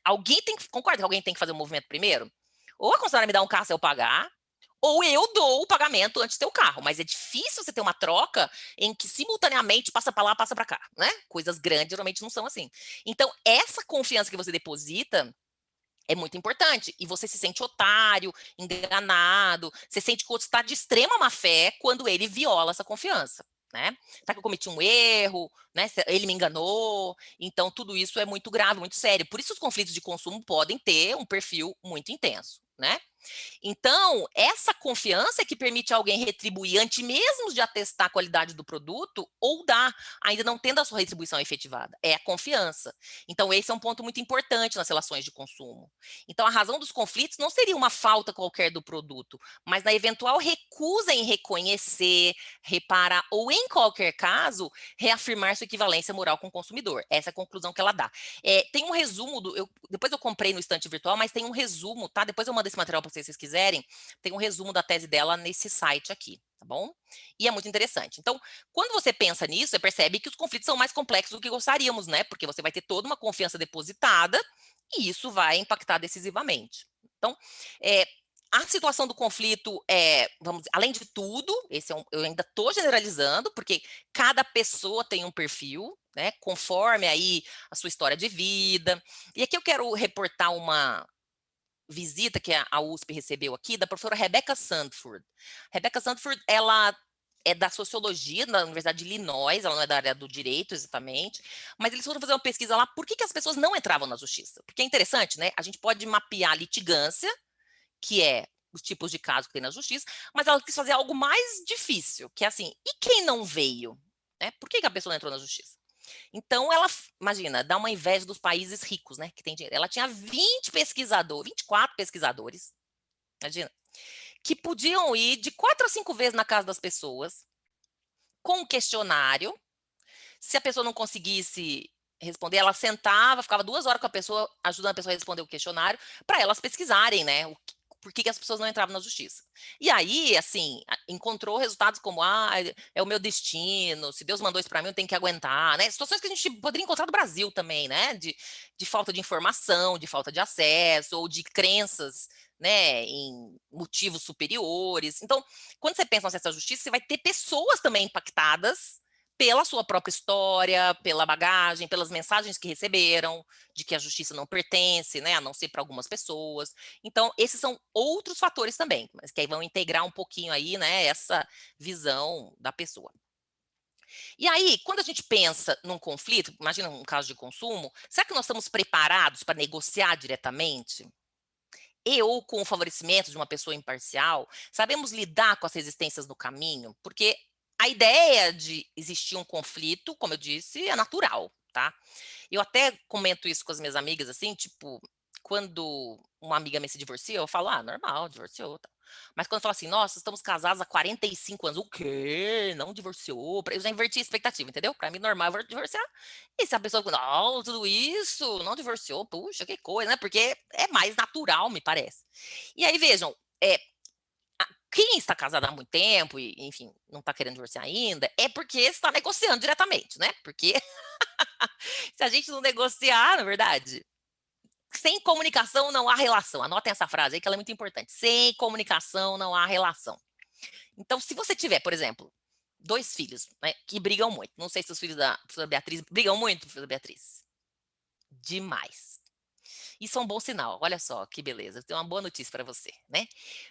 Concorda que alguém tem que fazer o movimento primeiro? Ou a concessionária me dá um carro se eu pagar, ou eu dou o pagamento antes do teu carro. Mas é difícil você ter uma troca em que simultaneamente passa para lá, passa para cá, né? Coisas grandes geralmente não são assim. Então, essa confiança que você deposita é muito importante. E você se sente otário, enganado, você sente que o outro está de extrema má fé quando ele viola essa confiança. Né? Tá que eu cometi um erro, né? Ele me enganou, então tudo isso é muito grave, muito sério. Por isso os conflitos de consumo podem ter um perfil muito intenso, né? Então, essa confiança é que permite alguém retribuir antes mesmo de atestar a qualidade do produto ou dar, ainda não tendo a sua retribuição efetivada. É a confiança. Então, esse é um ponto muito importante nas relações de consumo. Então, a razão dos conflitos não seria uma falta qualquer do produto, mas na eventual recusa em reconhecer, reparar ou, em qualquer caso, reafirmar sua equivalência moral com o consumidor. Essa é a conclusão que ela dá. Tem um resumo, depois eu comprei no estante virtual, mas tem um resumo, tá? Depois eu mando esse material para vocês quiserem, tem um resumo da tese dela nesse site aqui, tá bom? E é muito interessante. Então, quando você pensa nisso, você percebe que os conflitos são mais complexos do que gostaríamos, né? Porque você vai ter toda uma confiança depositada e isso vai impactar decisivamente. Então, a situação do conflito vamos dizer, além de tudo, eu ainda estou generalizando, porque cada pessoa tem um perfil, né? Conforme aí a sua história de vida. E aqui eu quero reportar uma visita que a USP recebeu aqui da professora Rebecca Sandford. Rebecca Sandford, ela é da sociologia da Universidade de Illinois, ela não é da área do direito exatamente, mas eles foram fazer uma pesquisa lá, por que as pessoas não entravam na justiça? Porque é interessante, né? A gente pode mapear a litigância, que é os tipos de casos que tem na justiça, mas ela quis fazer algo mais difícil, que é assim, e quem não veio? Né? Por que a pessoa não entrou na justiça? Então, ela, imagina, dá uma inveja dos países ricos, né, que tem dinheiro. Ela tinha 24 pesquisadores, imagina, que podiam ir de 4 a 5 vezes na casa das pessoas, com um questionário. Se a pessoa não conseguisse responder, ela sentava, ficava 2 horas com a pessoa, ajudando a pessoa a responder o questionário, para elas pesquisarem, né, por que as pessoas não entravam na justiça. E aí, assim, encontrou resultados como, é o meu destino, se Deus mandou isso para mim, eu tenho que aguentar, né? Situações que a gente poderia encontrar no Brasil também, né? De falta de informação, de falta de acesso, ou de crenças, né, em motivos superiores. Então, quando você pensa no acesso à justiça, você vai ter pessoas também impactadas pela sua própria história, pela bagagem, pelas mensagens que receberam, de que a justiça não pertence, né, a não ser para algumas pessoas. Então, esses são outros fatores também, mas que aí vão integrar um pouquinho aí, né, essa visão da pessoa. E aí, quando a gente pensa num conflito, imagina um caso de consumo, será que nós estamos preparados para negociar diretamente? Ou com o favorecimento de uma pessoa imparcial? Sabemos lidar com as resistências no caminho? Porque a ideia de existir um conflito, como eu disse, é natural, tá? Eu até comento isso com as minhas amigas, assim, tipo, quando uma amiga minha se divorcia, eu falo, normal, divorciou, tá? Mas quando fala assim, nossa, estamos casados há 45 anos, o quê? Não divorciou? Eu já inverti a expectativa, entendeu? Pra mim, normal, eu vou divorciar. E se a pessoa, não, tudo isso, não divorciou, puxa, que coisa, né? Porque é mais natural, me parece. E aí, vejam, quem está casado há muito tempo e, enfim, não está querendo divorciar ainda, é porque está negociando diretamente, né? Porque se a gente não negociar, na verdade, sem comunicação não há relação. Anotem essa frase aí que ela é muito importante. Sem comunicação não há relação. Então, se você tiver, por exemplo, 2 filhos, né, que brigam muito, não sei se os filhos da professora Beatriz brigam muito, professora Beatriz. Demais. Isso é um bom sinal. Olha só que beleza. Eu tenho uma boa notícia para você, né?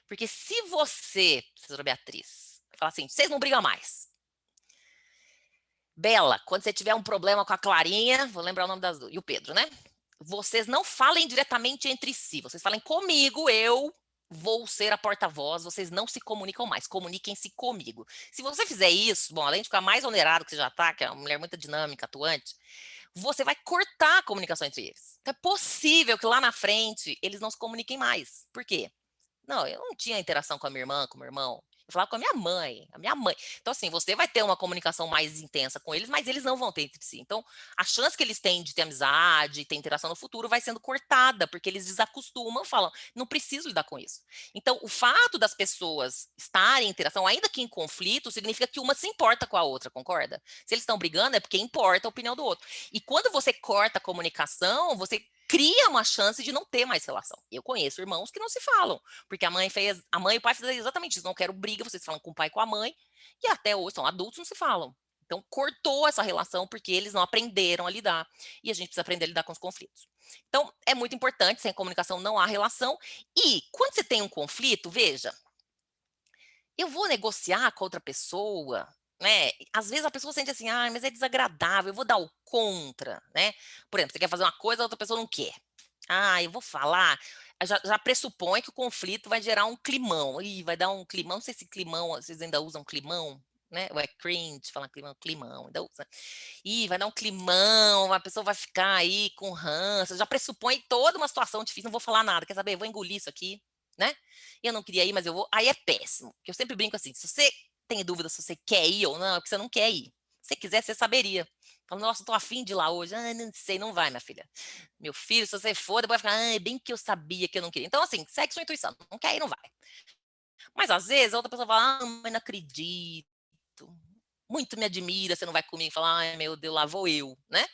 Porque se você, professora Beatriz, falar assim, vocês não brigam mais. Bela, quando você tiver um problema com a Clarinha, vou lembrar o nome das duas, e o Pedro, né? Vocês não falem diretamente entre si, vocês falem comigo, eu vou ser a porta-voz, vocês não se comunicam mais, comuniquem-se comigo. Se você fizer isso, bom, além de ficar mais onerado que você já tá, que é uma mulher muito dinâmica, atuante, você vai cortar a comunicação entre eles. Então, é possível que lá na frente eles não se comuniquem mais. Por quê? Não, eu não tinha interação com a minha irmã, com o meu irmão. Eu falava com a minha mãe, a minha mãe. Então, assim, você vai ter uma comunicação mais intensa com eles, mas eles não vão ter entre si. Então, a chance que eles têm de ter amizade, ter interação no futuro vai sendo cortada, porque eles desacostumam, falam, não preciso lidar com isso. Então, o fato das pessoas estarem em interação, ainda que em conflito, significa que uma se importa com a outra, concorda? Se eles estão brigando, é porque importa a opinião do outro. E quando você corta a comunicação, você cria uma chance de não ter mais relação. Eu conheço irmãos que não se falam, porque a mãe e o pai fizeram exatamente isso, não quero briga, vocês falam com o pai e com a mãe, e até hoje são adultos, não se falam. Então, cortou essa relação porque eles não aprenderam a lidar. E a gente precisa aprender a lidar com os conflitos. Então, é muito importante, sem comunicação não há relação. E, quando você tem um conflito, veja, eu vou negociar com outra pessoa, né? Às vezes a pessoa sente assim, ah, mas é desagradável, eu vou dar o contra, né? Por exemplo, você quer fazer uma coisa, a outra pessoa não quer. Ah, eu vou falar. Já pressupõe que o conflito vai gerar um climão. Ih, vai dar um climão, não sei se climão, vocês ainda usam climão, né? Ou é cringe, falar climão, ainda usa. Ih, vai dar um climão, a pessoa vai ficar aí com ranço, já pressupõe toda uma situação difícil, não vou falar nada, quer saber? Eu vou engolir isso aqui, né? Eu não queria ir, mas eu vou. Aí é péssimo, porque eu sempre brinco assim, se você tem dúvida se você quer ir ou não, é porque você não quer ir. Se você quiser, você saberia. Fala, nossa, eu tô afim de ir lá hoje. Ah, não sei, não vai, minha filha. Meu filho, se você for, depois vai ficar, ah, bem que eu sabia que eu não queria. Então, assim, segue sua intuição. Não quer ir, não vai. Mas às vezes a outra pessoa fala, ah, mas não acredito. Muito me admira, você não vai comigo e fala, ai meu Deus, lá vou eu, né?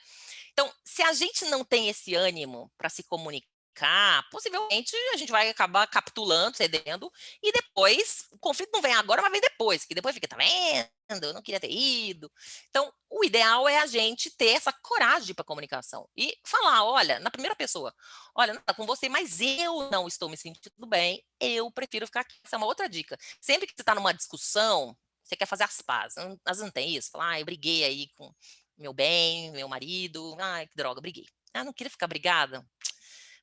Então, se a gente não tem esse ânimo para se comunicar, possivelmente a gente vai acabar capitulando, cedendo, e depois, o conflito não vem agora, mas vem depois, que depois fica, tá vendo? Eu não queria ter ido. Então, o ideal é a gente ter essa coragem para comunicação e falar, olha, na primeira pessoa, olha, não tá com você, mas eu não estou me sentindo bem, eu prefiro ficar aqui. Essa é uma outra dica. Sempre que você está numa discussão, você quer fazer as pazes, às vezes não tem isso, falar, ah, eu briguei aí com meu bem, meu marido, ai, que droga, briguei. Ah, não queria ficar brigada.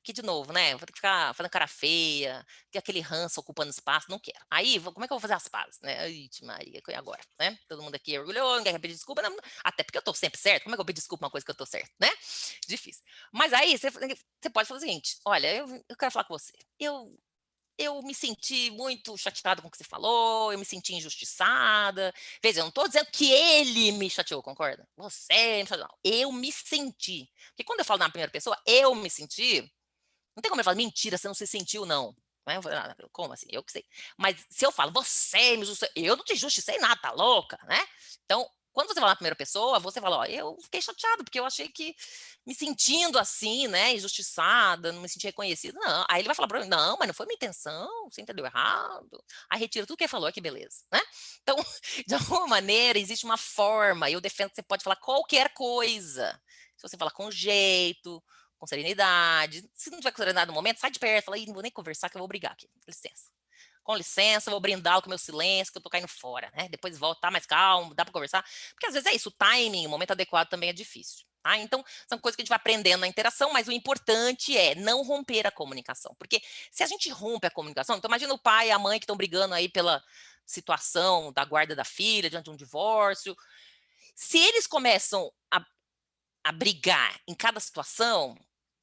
Aqui de novo, né? Vou ter que ficar fazendo cara feia, ter aquele ranço ocupando espaço, não quero. Aí, como é que eu vou fazer as pazes, né? Ixi, Maria, e agora, né? Todo mundo aqui é orgulhoso, ninguém quer pedir desculpa, não, até porque eu tô sempre certo. Como é que eu pedir desculpa uma coisa que eu tô certo, né? Difícil. Mas aí, você pode falar o seguinte, olha, eu quero falar com você. Eu me senti muito chateada com o que você falou, eu me senti injustiçada. Veja, eu não estou dizendo que ele me chateou, concorda? Você me chateou. Não, eu me senti. Porque quando eu falo na primeira pessoa, eu me senti, não tem como eu falar, mentira, você não se sentiu, não. Né? Eu falo, ah, como assim? Eu que sei. Mas se eu falo, você me justiçou, eu não te justicei nada, tá louca, né? Então, quando você fala na primeira pessoa, você fala, ó, eu fiquei chateado, porque eu achei que me sentindo assim, né, injustiçada, não me senti reconhecida. Não, aí ele vai falar pra mim, não, mas não foi minha intenção, você entendeu errado. Aí retira tudo que ele falou, que beleza, né? Então, de alguma maneira, existe uma forma, eu defendo que você pode falar qualquer coisa. Se você falar com jeito, com serenidade. Se não tiver com serenidade no momento, sai de perto, fala, não vou nem conversar, que eu vou brigar aqui. Com licença, vou brindá-lo com meu silêncio, que eu tô caindo fora, né? Depois volta, tá mais calmo, dá para conversar. Porque às vezes é isso, o timing, o momento adequado também é difícil. Tá? Então, são coisas que a gente vai aprendendo na interação, mas o importante é não romper a comunicação. Porque se a gente rompe a comunicação, então imagina o pai e a mãe que estão brigando aí pela situação da guarda da filha, diante de um divórcio. Se eles começam a brigar em cada situação,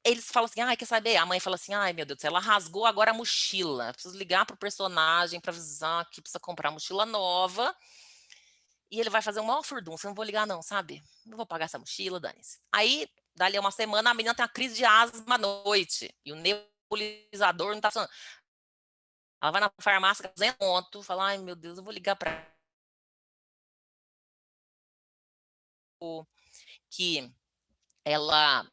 eles falam assim, ai, quer saber? A mãe fala assim, ai, meu Deus do céu, ela rasgou agora a mochila. Preciso ligar pro personagem para avisar que precisa comprar mochila nova. E ele vai fazer um maior furdunço. Eu não vou ligar não, sabe? Não vou pagar essa mochila, dane-se. Aí, dali a uma semana, a menina tem uma crise de asma à noite. E o nebulizador não tá funcionando. Ela vai na farmácia, 200 pontos, fala, ai, meu Deus, eu vou ligar para que ela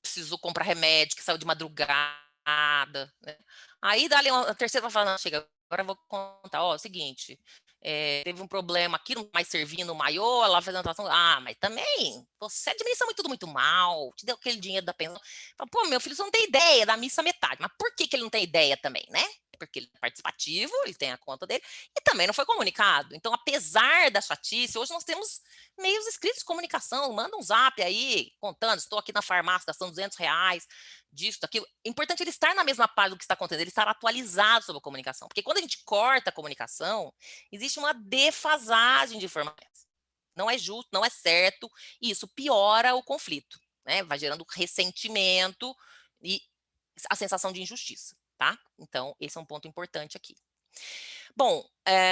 precisou comprar remédio, que saiu de madrugada, né? Aí, dali, a terceira vai falar, não, chega, agora eu vou contar, ó, é o seguinte, teve um problema aqui, não tá mais servindo o maiô, ela fez a anotação, ah, mas também, você administra tudo muito mal, te deu aquele dinheiro da pensão, fala, pô, meu filho, você não tem ideia da missa metade, mas por que ele não tem ideia também, né? Porque ele é participativo, ele tem a conta dele, e também não foi comunicado. Então, apesar da chatice, hoje nós temos meios escritos de comunicação, manda um zap aí, contando, estou aqui na farmácia gastando R$ 200, disso, daquilo. É importante ele estar na mesma página do que está acontecendo, ele estar atualizado sobre a comunicação. Porque quando a gente corta a comunicação, existe uma defasagem de informações. Não é justo, não é certo, e isso piora o conflito, né? Vai gerando ressentimento e a sensação de injustiça, tá? Então, esse é um ponto importante aqui. Bom,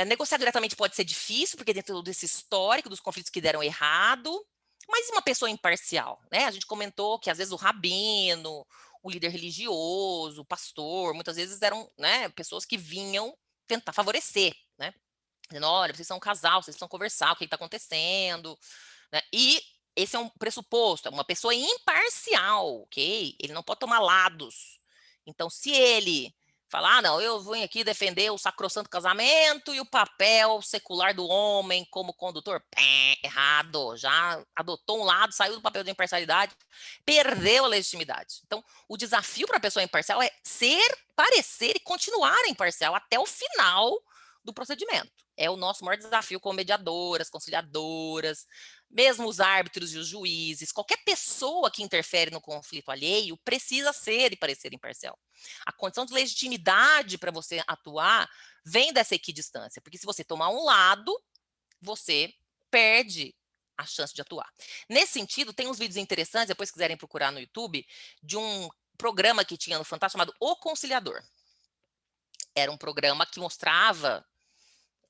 negociar diretamente pode ser difícil, porque dentro desse histórico dos conflitos que deram errado, mas uma pessoa imparcial, né? A gente comentou que às vezes o rabino, o líder religioso, o pastor, muitas vezes eram, né, pessoas que vinham tentar favorecer, né? Dizendo, olha, vocês são um casal, vocês precisam conversar, o que está acontecendo, né? E esse é um pressuposto, é uma pessoa imparcial, ok? Ele não pode tomar lados. Então, se ele falar, não, eu vim aqui defender o sacrossanto casamento e o papel secular do homem como condutor, errado, já adotou um lado, saiu do papel de imparcialidade, perdeu a legitimidade. Então, o desafio para a pessoa imparcial é parecer e continuar imparcial até o final do procedimento. É o nosso maior desafio como mediadoras, conciliadoras, mesmo os árbitros e os juízes, qualquer pessoa que interfere no conflito alheio precisa ser e parecer imparcial. A condição de legitimidade para você atuar vem dessa equidistância, porque se você tomar um lado, você perde a chance de atuar. Nesse sentido, tem uns vídeos interessantes, depois se quiserem procurar no YouTube, de um programa que tinha no Fantástico chamado O Conciliador. Era um programa que mostrava.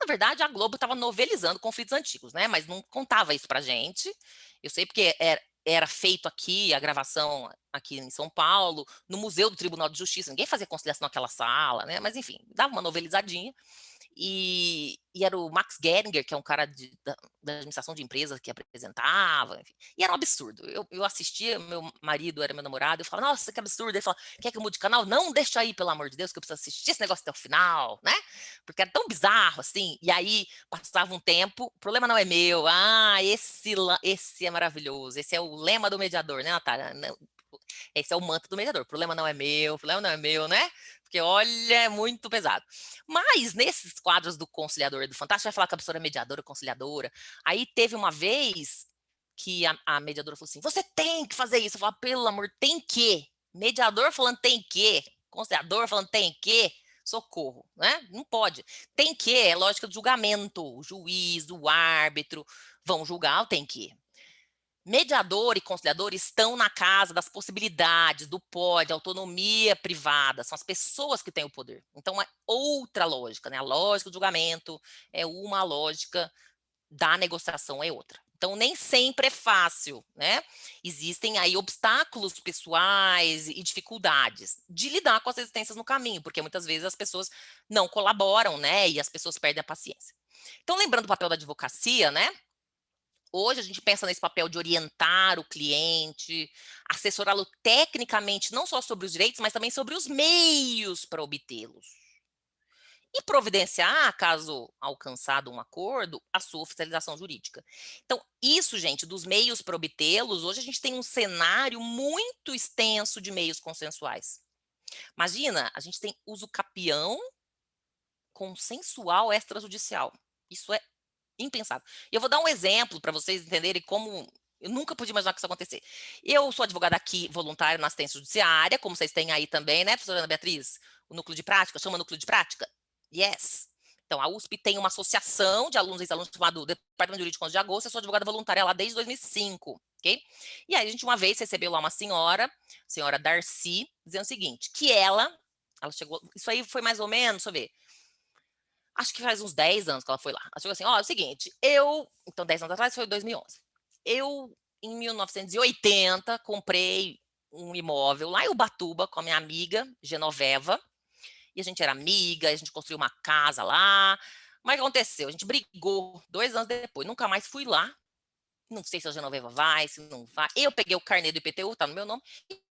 Na verdade, a Globo estava novelizando conflitos antigos, né? Mas não contava isso pra gente. Eu sei porque era feito aqui, a gravação aqui em São Paulo, no Museu do Tribunal de Justiça. Ninguém fazia conciliação naquela sala, né? Mas, enfim, dava uma novelizadinha. E era o Max Geringer, que é um cara da administração de empresas que apresentava, enfim. E era um absurdo. Eu assistia, meu marido era meu namorado, eu falava, nossa, que absurdo. Ele falava, quer que eu mude de canal? Não, deixa aí, pelo amor de Deus, que eu preciso assistir esse negócio até o final, né? Porque era tão bizarro, assim. E aí, passava um tempo, o problema não é meu. Ah, esse é maravilhoso. Esse é o lema do mediador, né, Natália? Esse é o manto do mediador. O problema não é meu, o problema não é meu, né? Porque, olha, é muito pesado. Mas, nesses quadros do Conciliador e do Fantástico, vai falar que a pessoa é mediadora, conciliadora. Aí, teve uma vez que a mediadora falou assim, você tem que fazer isso. Eu falei, pelo amor, tem que? Mediador falando tem que? Conciliador falando tem que? Socorro, né? Não pode. Tem que, é lógica do julgamento. O juiz, o árbitro vão julgar, tem que. Mediador e conciliador estão na casa das possibilidades, do pode, autonomia privada, são as pessoas que têm o poder. Então, é outra lógica, né? A lógica do julgamento é uma, a lógica da negociação é outra. Então, nem sempre é fácil, né? Existem aí obstáculos pessoais e dificuldades de lidar com as resistências no caminho, porque muitas vezes as pessoas não colaboram, né? E as pessoas perdem a paciência. Então, lembrando o papel da advocacia, né? Hoje a gente pensa nesse papel de orientar o cliente, assessorá-lo tecnicamente, não só sobre os direitos, mas também sobre os meios para obtê-los. E providenciar, caso alcançado um acordo, a sua oficialização jurídica. Então, isso, gente, dos meios para obtê-los, hoje a gente tem um cenário muito extenso de meios consensuais. Imagina, a gente tem uso capião consensual extrajudicial. Isso é impensável. E eu vou dar um exemplo para vocês entenderem como eu nunca podia imaginar que isso acontecer. Eu sou advogada aqui, voluntária na assistência judiciária, como vocês têm aí também, né, professora Ana Beatriz? O núcleo de prática, chama núcleo de prática? Yes. Então, a USP tem uma associação de alunos e ex-alunos chamado Departamento Jurídico 11 de Agosto, eu sou advogada voluntária lá desde 2005, ok? E aí, a gente uma vez recebeu lá uma senhora, senhora Darcy, dizendo o seguinte, que ela chegou, isso aí foi mais ou menos, deixa eu ver, acho que faz uns 10 anos que ela foi lá. Ela chegou assim, ó, é o seguinte, então 10 anos atrás foi 2011. Eu, em 1980, comprei um imóvel lá em Ubatuba com a minha amiga Genoveva, e a gente era amiga, a gente construiu uma casa lá, mas o que aconteceu? A gente brigou 2 anos depois, nunca mais fui lá, não sei se a Genoveva vai, se não vai. Eu peguei o carnê do IPTU, tá no meu nome, e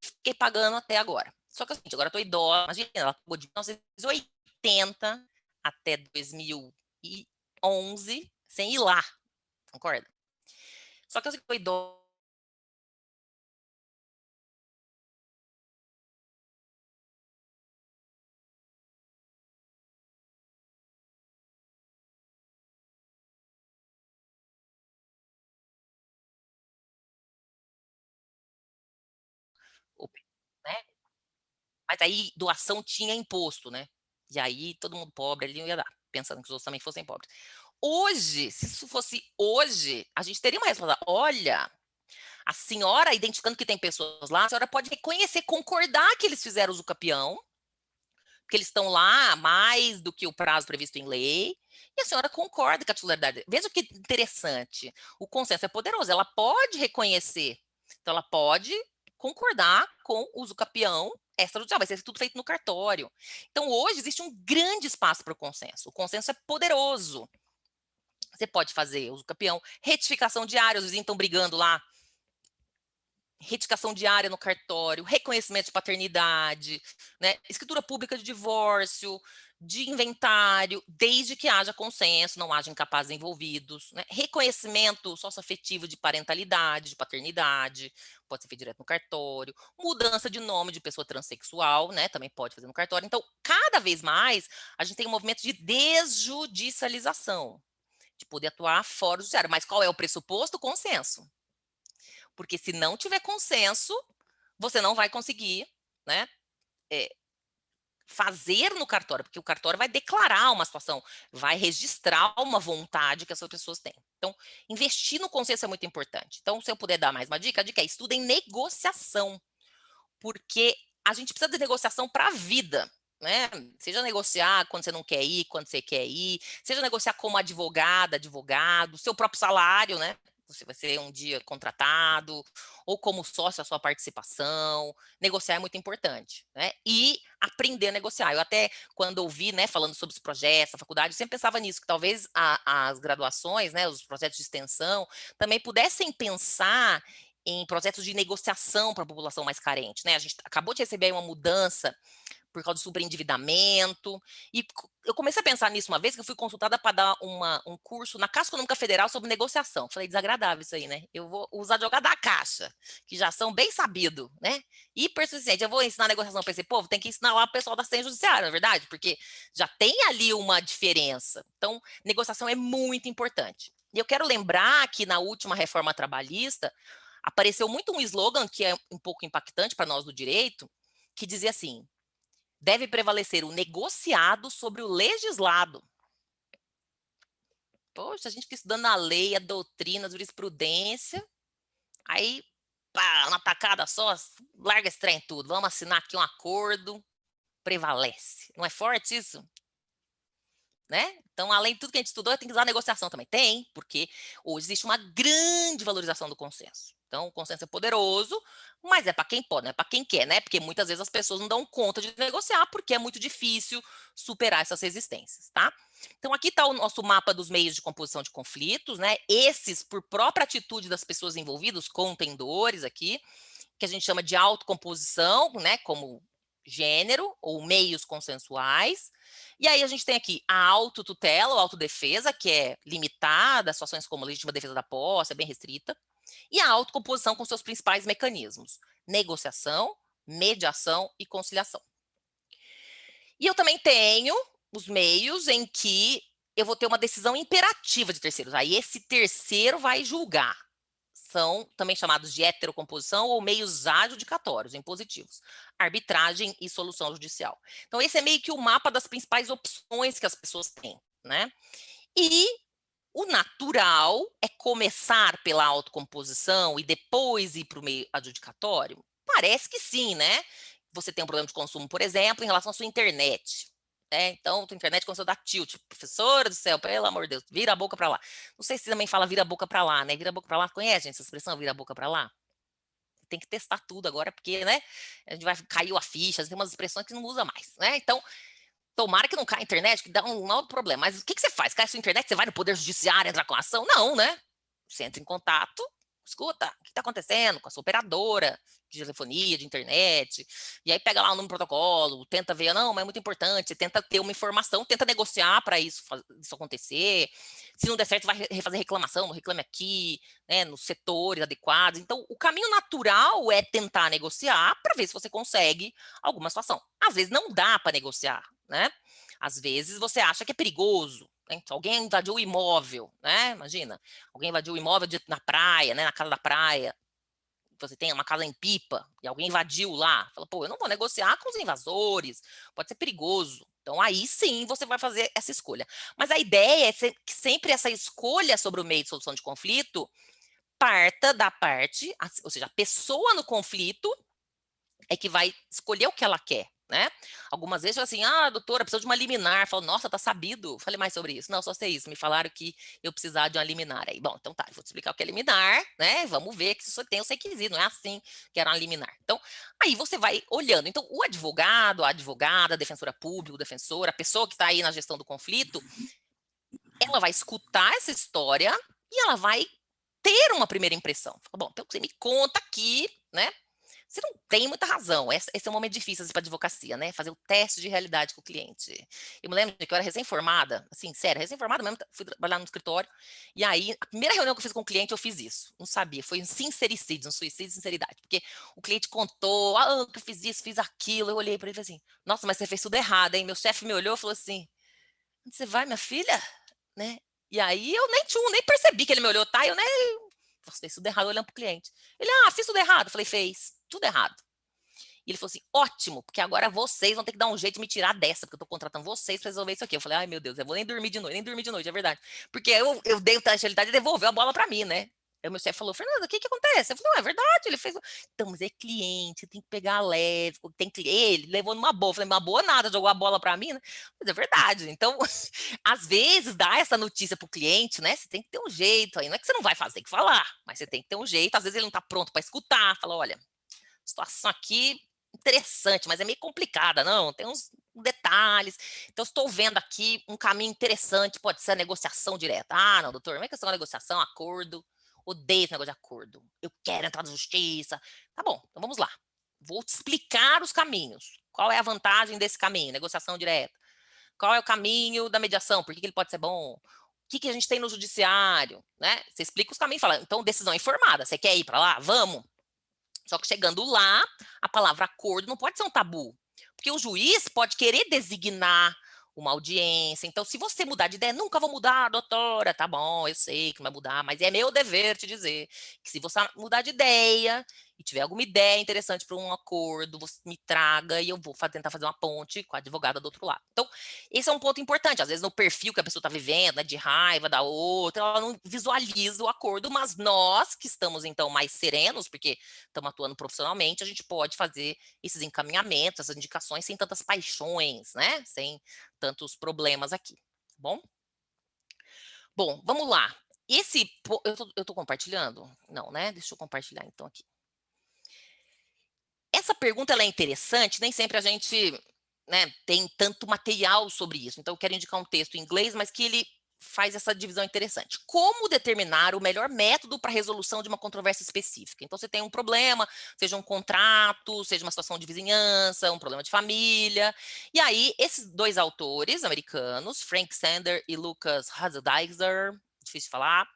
fiquei pagando até agora. Só que é o seguinte, agora eu tô idosa, imagina, ela pagou de 1980 até 2011 sem ir lá, concorda? Só que eu fui idosa. Né? Mas aí doação tinha imposto, né? E aí todo mundo pobre ali não ia dar, pensando que os outros também fossem pobres. Hoje, se isso fosse hoje, a gente teria uma resposta. Olha, a senhora, identificando que tem pessoas lá, a senhora pode reconhecer, concordar que eles fizeram uso capião, que eles estão lá mais do que o prazo previsto em lei, e a senhora concorda com a titularidade. Veja que interessante. O consenso é poderoso, ela pode reconhecer. Então, ela pode concordar com o uso capião extrajudicial, vai ser tudo feito no cartório. Então, hoje existe um grande espaço para o consenso. O consenso é poderoso. Você pode fazer uso campeão, retificação diária, os vizinhos estão brigando lá, retificação diária no cartório, reconhecimento de paternidade, né? Escritura pública de divórcio, de inventário, desde que haja consenso, não haja incapazes envolvidos, né? Reconhecimento socioafetivo de parentalidade, de paternidade, pode ser feito direto no cartório, mudança de nome de pessoa transexual, né? Também pode fazer no cartório. Então, cada vez mais, a gente tem um movimento de desjudicialização, de poder atuar fora do judiciário. Mas qual é o pressuposto? Consenso. Porque se não tiver consenso, você não vai conseguir, né, fazer no cartório, porque o cartório vai declarar uma situação, vai registrar uma vontade que essas pessoas têm. Então, investir no consenso é muito importante. Então, se eu puder dar mais uma dica, a dica é estudem negociação, porque a gente precisa de negociação para a vida, né? Seja negociar quando você não quer ir, quando você quer ir, seja negociar como advogada, advogado, seu próprio salário, né? Você vai ser um dia contratado, ou como sócio a sua participação. Negociar é muito importante, né? E aprender a negociar. Eu até, quando ouvi, né, falando sobre os projetos, a faculdade, eu sempre pensava nisso, que talvez as graduações, né, os projetos de extensão, também pudessem pensar em projetos de negociação para a população mais carente, né? A gente acabou de receber uma mudança por causa do superendividamento, e eu comecei a pensar nisso uma vez, que eu fui consultada para dar um curso na Caixa Econômica Federal sobre negociação. Falei, desagradável isso aí, né? Eu vou usar advogado da Caixa, que já são bem sabidos, né? Hiper suficiente. Eu vou ensinar negociação para esse povo, tem que ensinar lá o pessoal da assistência judiciária, não é verdade? Porque já tem ali uma diferença. Então, negociação é muito importante. E eu quero lembrar que na última reforma trabalhista, apareceu muito um slogan que é um pouco impactante para nós do direito, que dizia assim: deve prevalecer o negociado sobre o legislado. Poxa, a gente fica estudando a lei, a doutrina, a jurisprudência, aí, pá, uma tacada só, larga esse trem tudo, vamos assinar aqui um acordo, prevalece. Não é forte isso? Né? Então, além de tudo que a gente estudou, tem que usar a negociação também. Tem, porque hoje existe uma grande valorização do consenso. Então, o consenso é poderoso, mas é para quem pode, não é para quem quer, né? Porque muitas vezes as pessoas não dão conta de negociar, porque é muito difícil superar essas resistências, tá? Então, aqui está o nosso mapa dos meios de composição de conflitos, né? Esses, por própria atitude das pessoas envolvidas, os contendores aqui, que a gente chama de autocomposição, né? Como gênero ou meios consensuais. E aí a gente tem aqui a autotutela ou autodefesa, que é limitada a situações como legítima defesa da posse, é bem restrita, e a autocomposição com seus principais mecanismos: negociação, mediação e conciliação. E eu também tenho os meios em que eu vou ter uma decisão imperativa de terceiros. Aí esse terceiro vai julgar. São também chamados de heterocomposição ou meios adjudicatórios, impositivos, arbitragem e solução judicial. Então, esse é meio que o mapa das principais opções que as pessoas têm, né? E o natural é começar pela autocomposição e depois ir para o meio adjudicatório? Parece que sim, né? Você tem um problema de consumo, por exemplo, em relação à sua internet. Então, a internet começou a dar tilt. Professora do céu, pelo amor de Deus, vira a boca para lá. Não sei se também fala vira a boca para lá, né? Vira a boca para lá, conhece, gente, essa expressão, vira a boca para lá? Tem que testar tudo agora, porque, né? A gente vai caiu a ficha, tem umas expressões que não usa mais, né? Então, tomara que não caia a internet, que dá um mau problema. Mas o que você faz? Cai a sua internet, você vai no Poder Judiciário entrar com a ação? Não, né? Você entra em contato, escuta, o que está acontecendo com a sua operadora de telefonia, de internet, e aí pega lá o número do protocolo, tenta ver, não, mas é muito importante, tenta ter uma informação, tenta negociar para isso acontecer. Se não der certo, vai fazer reclamação, reclame aqui, né, nos setores adequados. Então, o caminho natural é tentar negociar para ver se você consegue alguma situação. Às vezes não dá para negociar, né? Às vezes você acha que é perigoso, né? Alguém invadiu o imóvel, né? Imagina, alguém invadiu o imóvel na praia, né? Na casa da praia. Você tem uma casa em Pipa e alguém invadiu lá. Fala, pô, eu não vou negociar com os invasores, pode ser perigoso. Então, aí sim você vai fazer essa escolha. Mas a ideia é que sempre essa escolha sobre o meio de solução de conflito parta da parte, ou seja, a pessoa no conflito é que vai escolher o que ela quer, né? Algumas vezes, assim, doutora, preciso de uma liminar. Falo, nossa, tá sabido. Falei mais sobre isso. Não, só sei isso. Me falaram que eu precisava de uma liminar. Aí, bom, então tá, vou te explicar o que é liminar, né? Vamos ver que isso tem os requisitos, não é assim que era uma liminar. Então, aí você vai olhando. Então, o advogado, a advogada, a defensora pública, o defensor, a pessoa que está aí na gestão do conflito, ela vai escutar essa história e ela vai ter uma primeira impressão. Bom, então você me conta aqui, né? Você não tem muita razão. Esse é um momento difícil para advocacia, né? Fazer o teste de realidade com o cliente. Eu me lembro que eu era recém-formada, assim, sério, recém-formada mesmo, fui trabalhar no escritório. E aí, a primeira reunião que eu fiz com o cliente, eu fiz isso. Não sabia, foi um sincericídio, um suicídio de sinceridade. Porque o cliente contou, que eu fiz isso, fiz aquilo. Eu olhei para ele e falei assim, nossa, mas você fez tudo errado, hein? Meu chefe me olhou e falou assim, onde você vai, minha filha? Né? E aí, eu nem percebi que ele me olhou, tá? Eu nem... Você fez tudo errado olhando para o cliente. Ele, fiz tudo errado. Eu falei, fez tudo errado. E ele falou assim, ótimo, porque agora vocês vão ter que dar um jeito de me tirar dessa, porque eu tô contratando vocês para resolver isso aqui. Eu falei, ai meu Deus, eu vou nem dormir de noite, é verdade. Porque eu dei o teste de realidade e devolveu a bola para mim, né? Aí o meu chefe falou, Fernanda, o que acontece? Eu falei, não, é verdade, ele fez... Então, mas é cliente, tem que pegar leve, ele levou numa boa. Eu falei, uma boa nada, jogou a bola para mim, né? Mas é verdade. Então, às vezes, dá essa notícia pro cliente, né? Você tem que ter um jeito aí. Não é que você não vai fazer, tem que falar, mas você tem que ter um jeito. Às vezes ele não tá pronto para escutar, fala, olha, situação aqui interessante, mas é meio complicada, não, tem uns detalhes. Então, estou vendo aqui um caminho interessante, pode ser a negociação direta. Não, doutor, não é questão de negociação, acordo. Odeio esse negócio de acordo. Eu quero entrar na justiça. Tá bom, então vamos lá. Vou te explicar os caminhos. Qual é a vantagem desse caminho? Negociação direta. Qual é o caminho da mediação? Por que ele pode ser bom? O que a gente tem no judiciário? Né? Você explica os caminhos e fala, então, decisão informada. Você quer ir para lá? Vamos. Só que chegando lá, a palavra acordo não pode ser um tabu, porque o juiz pode querer designar uma audiência. Então, se você mudar de ideia, nunca vou mudar, doutora, tá bom, eu sei que não vai mudar, mas é meu dever te dizer que se você mudar de ideia e tiver alguma ideia interessante para um acordo, você me traga e eu vou tentar fazer uma ponte com a advogada do outro lado. Então, esse é um ponto importante. Às vezes, no perfil que a pessoa está vivendo, né, de raiva da outra, ela não visualiza o acordo, mas nós que estamos, então, mais serenos, porque estamos atuando profissionalmente, a gente pode fazer esses encaminhamentos, essas indicações sem tantas paixões, né? Sem tantos problemas aqui, tá bom? Bom, vamos lá. Eu tô compartilhando? Não, né? Deixa eu compartilhar então aqui. Essa pergunta ela é interessante, nem sempre a gente, né, tem tanto material sobre isso. Então, eu quero indicar um texto em inglês, mas que ele faz essa divisão interessante. Como determinar o melhor método para a resolução de uma controvérsia específica? Então, você tem um problema, seja um contrato, seja uma situação de vizinhança, um problema de família. E aí, esses dois autores americanos, Frank Sander e Lucas Hasseldizer, difícil de falar,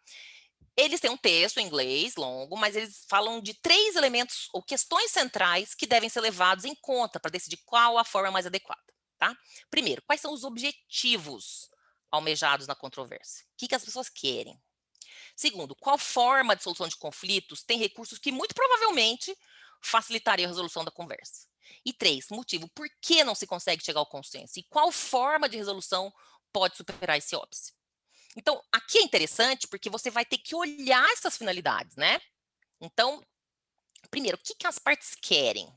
eles têm um texto em inglês longo, mas eles falam de 3 elementos ou questões centrais que devem ser levados em conta para decidir qual a forma mais adequada, tá? Primeiro, quais são os objetivos almejados na controvérsia? O que as pessoas querem? Segundo, qual forma de solução de conflitos tem recursos que muito provavelmente facilitaria a resolução da conversa? E 3, motivo, por que não se consegue chegar ao consenso? E qual forma de resolução pode superar esse óbice? Então, aqui é interessante porque você vai ter que olhar essas finalidades, né? Então, primeiro, o que as partes querem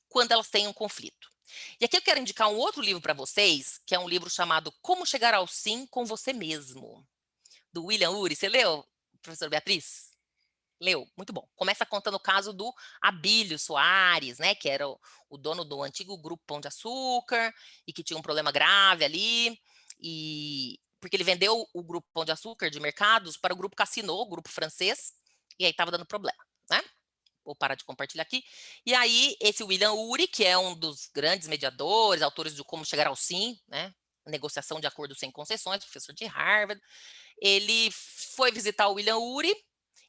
quando elas têm um conflito? E aqui eu quero indicar um outro livro para vocês, que é um livro chamado Como Chegar ao Sim com Você Mesmo, do William Ury. Você leu, professora Beatriz? Leu? Muito bom. Começa contando o caso do Abílio Soares, né? Que era o dono do antigo grupo Pão de Açúcar e que tinha um problema grave ali. Porque ele vendeu o grupo Pão de Açúcar de mercados para o grupo Casino, o grupo francês, e aí estava dando problema, né? Vou parar de compartilhar aqui. E aí, esse William Ury, que é um dos grandes mediadores, autores de Como Chegar ao Sim, né? Negociação de acordo sem concessões, professor de Harvard, ele foi visitar o William Ury.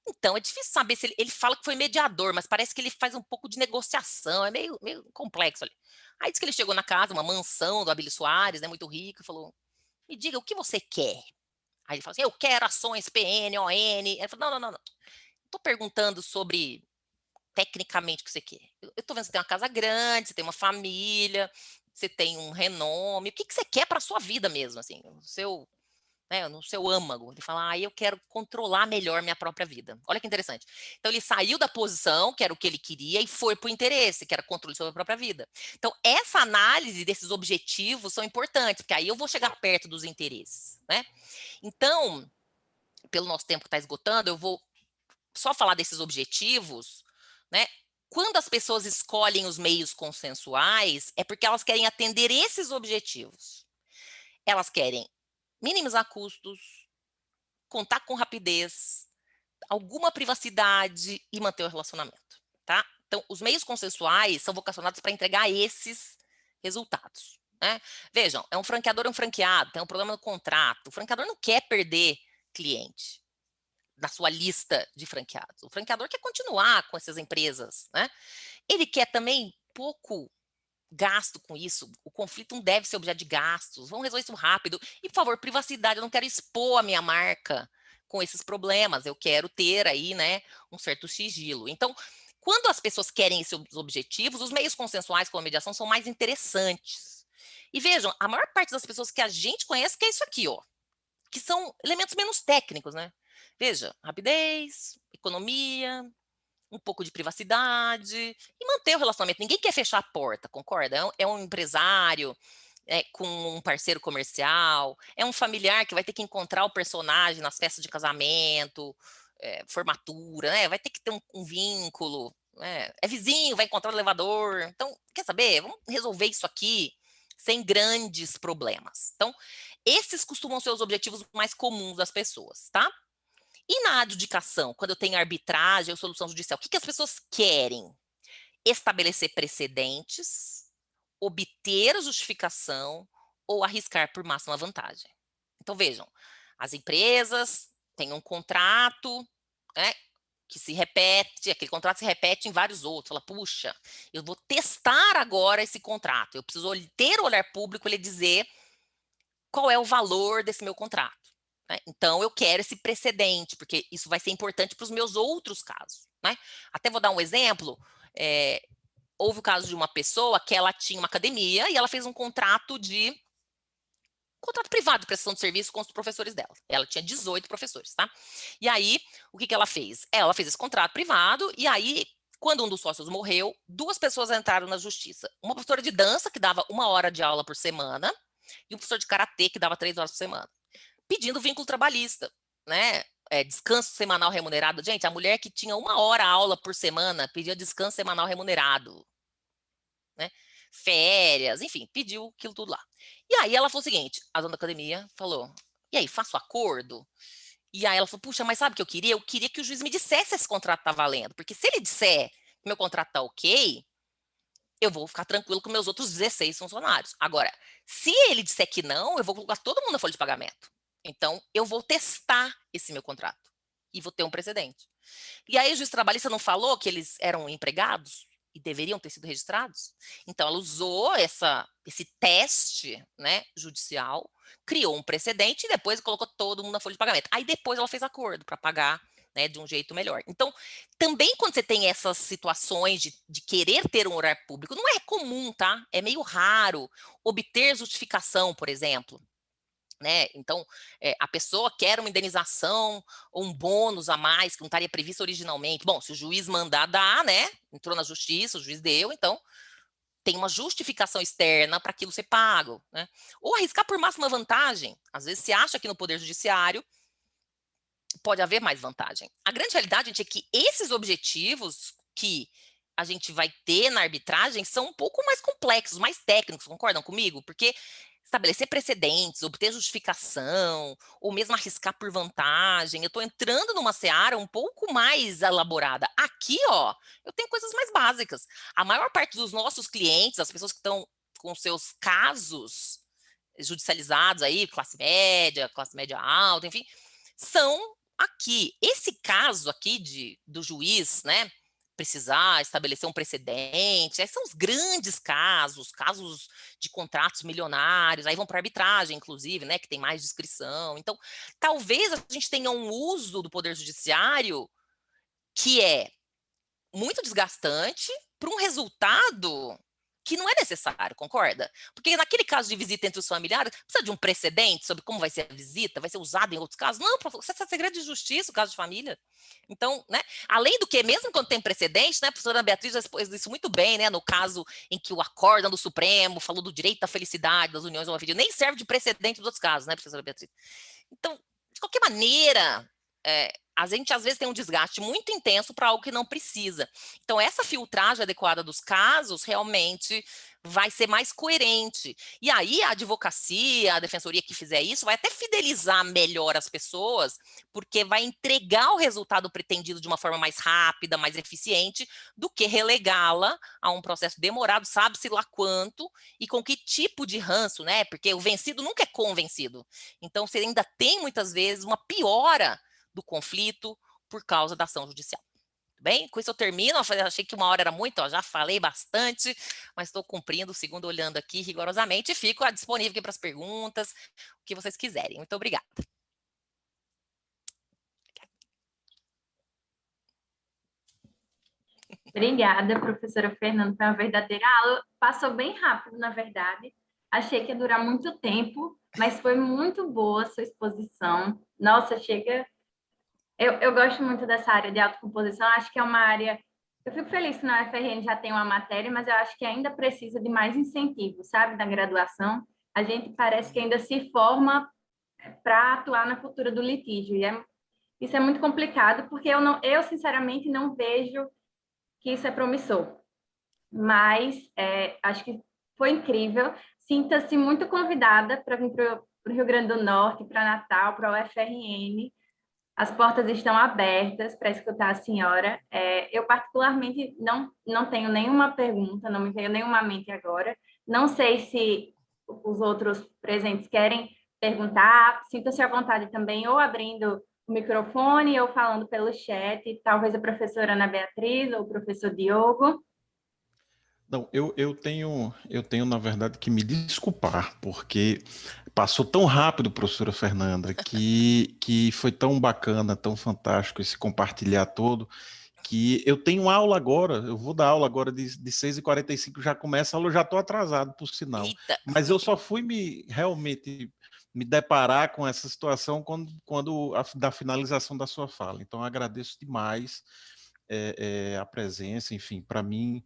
Então, é difícil saber se ele fala que foi mediador, mas parece que ele faz um pouco de negociação, é meio complexo ali. Aí diz que ele chegou na casa, uma mansão do Abílio Soares, né, muito rico, e falou, me diga, o que você quer? Aí ele falou assim, eu quero ações PN, ON. Ele falou, não. Estou perguntando sobre tecnicamente o que você quer. Eu estou vendo que você tem uma casa grande, você tem uma família, você tem um renome. O que você quer para a sua vida mesmo, assim, no seu âmago? Ele fala, eu quero controlar melhor minha própria vida. Olha que interessante. Então, ele saiu da posição, que era o que ele queria, e foi para o interesse, que era controle sobre a própria vida. Então, essa análise desses objetivos são importantes, porque aí eu vou chegar perto dos interesses, né? Então, pelo nosso tempo que está esgotando, eu vou só falar desses objetivos, né? Quando as pessoas escolhem os meios consensuais, é porque elas querem atender esses objetivos. Elas querem minimizar custos, contar com rapidez, alguma privacidade e manter o relacionamento, tá? Então, os meios consensuais são vocacionados para entregar esses resultados, né? Vejam, é um franqueador, um franqueado, tem um problema no contrato. O franqueador não quer perder cliente da sua lista de franqueados. O franqueador quer continuar com essas empresas, né? Ele quer também pouco gasto com isso. O conflito não deve ser objeto de gastos. Vamos resolver isso rápido. E, por favor, privacidade. Eu não quero expor a minha marca com esses problemas. Eu quero ter aí, né, um certo sigilo. Então, quando as pessoas querem esses objetivos, os meios consensuais como a mediação são mais interessantes. E vejam, a maior parte das pessoas que a gente conhece quer isso aqui, ó, que são elementos menos técnicos, né? Veja, rapidez, economia, um pouco de privacidade e manter o relacionamento. Ninguém quer fechar a porta, concorda? É um empresário com um parceiro comercial, é um familiar que vai ter que encontrar o personagem nas festas de casamento, formatura, né? Vai ter que ter um vínculo, né? É vizinho, vai encontrar o elevador. Então, quer saber? Vamos resolver isso aqui sem grandes problemas. Então, esses costumam ser os objetivos mais comuns das pessoas, tá? E na adjudicação, quando eu tenho arbitragem ou solução judicial, o que as pessoas querem? Estabelecer precedentes, obter a justificação ou arriscar por máxima vantagem. Então, vejam, as empresas têm um contrato, né, que se repete, aquele contrato se repete em vários outros. Fala, puxa, eu vou testar agora esse contrato. Eu preciso ter o olhar público, ele dizer qual é o valor desse meu contrato. Né? Então, eu quero esse precedente, porque isso vai ser importante para os meus outros casos. Né? Até vou dar um exemplo. Houve o caso de uma pessoa que ela tinha uma academia e ela fez um contrato privado de prestação de serviço com os professores dela. Ela tinha 18 professores, tá? E aí, o que ela fez? Ela fez esse contrato privado e aí, quando um dos sócios morreu, 2 pessoas entraram na justiça. Uma professora de dança, que dava 1 hora de aula por semana, e um professor de karatê, que dava 3 horas por semana, pedindo vínculo trabalhista, né? Descanso semanal remunerado. Gente, a mulher que tinha 1 hora aula por semana pedia descanso semanal remunerado, né? Férias, enfim, pediu aquilo tudo lá. E aí ela falou o seguinte, a dona da academia falou, e aí, faço acordo? E aí ela falou, puxa, mas sabe o que eu queria? Eu queria que o juiz me dissesse se esse contrato tá valendo, porque se ele disser que meu contrato tá ok, eu vou ficar tranquilo com meus outros 16 funcionários. Agora, se ele disser que não, eu vou colocar todo mundo na folha de pagamento. Então, eu vou testar esse meu contrato e vou ter um precedente. E aí o juiz trabalhista não falou que eles eram empregados e deveriam ter sido registrados? Então, ela usou esse teste, né, judicial, criou um precedente e depois colocou todo mundo na folha de pagamento. Aí depois ela fez acordo para pagar, né, de um jeito melhor. Então, também quando você tem essas situações de querer ter um horário público, não é comum, tá? É meio raro obter justificação, por exemplo. Né? Então, a pessoa quer uma indenização ou um bônus a mais que não estaria previsto originalmente. Bom, se o juiz mandar dar, né? Entrou na justiça, o juiz deu, então tem uma justificação externa para aquilo ser pago. Né? Ou arriscar por máxima vantagem. Às vezes se acha que no Poder Judiciário pode haver mais vantagem. A grande realidade, gente, é que esses objetivos que a gente vai ter na arbitragem são um pouco mais complexos, mais técnicos, concordam comigo? Porque estabelecer precedentes, obter justificação, ou mesmo arriscar por vantagem, eu estou entrando numa seara um pouco mais elaborada. Aqui, ó, eu tenho coisas mais básicas. A maior parte dos nossos clientes, as pessoas que estão com seus casos judicializados aí, classe média alta, enfim, são aqui. Esse caso aqui do juiz, né, precisar estabelecer um precedente, aí são os grandes casos de contratos milionários, aí vão para arbitragem, inclusive, né, que tem mais discrição. Então, talvez a gente tenha um uso do Poder Judiciário que é muito desgastante para um resultado que não é necessário, concorda? Porque naquele caso de visita entre os familiares, precisa de um precedente sobre como vai ser a visita, vai ser usado em outros casos? Não, isso é segredo de justiça, o caso de família. Então, né, além do que, mesmo quando tem precedente, né, a professora Beatriz já expôs isso muito bem, né, no caso em que o acórdão do Supremo falou do direito à felicidade das uniões homoafetivas, nem serve de precedente nos outros casos, né, professora Beatriz? Então, de qualquer maneira, a gente às vezes tem um desgaste muito intenso para algo que não precisa. Então, essa filtragem adequada dos casos realmente vai ser mais coerente. E aí, a advocacia, a defensoria que fizer isso, vai até fidelizar melhor as pessoas, porque vai entregar o resultado pretendido de uma forma mais rápida, mais eficiente, do que relegá-la a um processo demorado, sabe-se lá quanto, e com que tipo de ranço, né? Porque o vencido nunca é convencido. Então, você ainda tem, muitas vezes, uma piora do conflito por causa da ação judicial. Bem, com isso eu termino. Achei que 1 hora era muito, ó, já falei bastante, mas estou cumprindo, segundo olhando aqui rigorosamente, e fico disponível aqui para as perguntas, o que vocês quiserem. Muito obrigada. Obrigada, professora Fernanda, foi uma verdadeira aula. Passou bem rápido, na verdade. Achei que ia durar muito tempo, mas foi muito boa a sua exposição. Nossa, chega... Eu gosto muito dessa área de autocomposição, acho que é uma área... Eu fico feliz que na UFRN já tem uma matéria, mas eu acho que ainda precisa de mais incentivo, sabe, da graduação. A gente parece que ainda se forma para atuar na cultura do litígio, e isso é muito complicado, porque eu sinceramente não vejo que isso é promissor. Mas acho que foi incrível. Sinta-se muito convidada para vir para o Rio Grande do Norte, para Natal, para a UFRN. As portas estão abertas para escutar a senhora. Eu, particularmente, não tenho nenhuma pergunta, não me veio nenhuma à mente agora. Não sei se os outros presentes querem perguntar. Sinta-se à vontade também, ou abrindo o microfone, ou falando pelo chat. Talvez a professora Ana Beatriz ou o professor Diogo. Não, eu tenho, na verdade, que me desculpar, porque passou tão rápido, professora Fernanda, que foi tão bacana, tão fantástico esse compartilhar todo, que eu tenho aula agora, eu vou dar aula agora de 6h45, já começa a aula, eu já estou atrasado, por sinal. Eita. Mas eu só fui realmente me deparar com essa situação da finalização da sua fala. Então, eu agradeço demais a presença, enfim, para mim,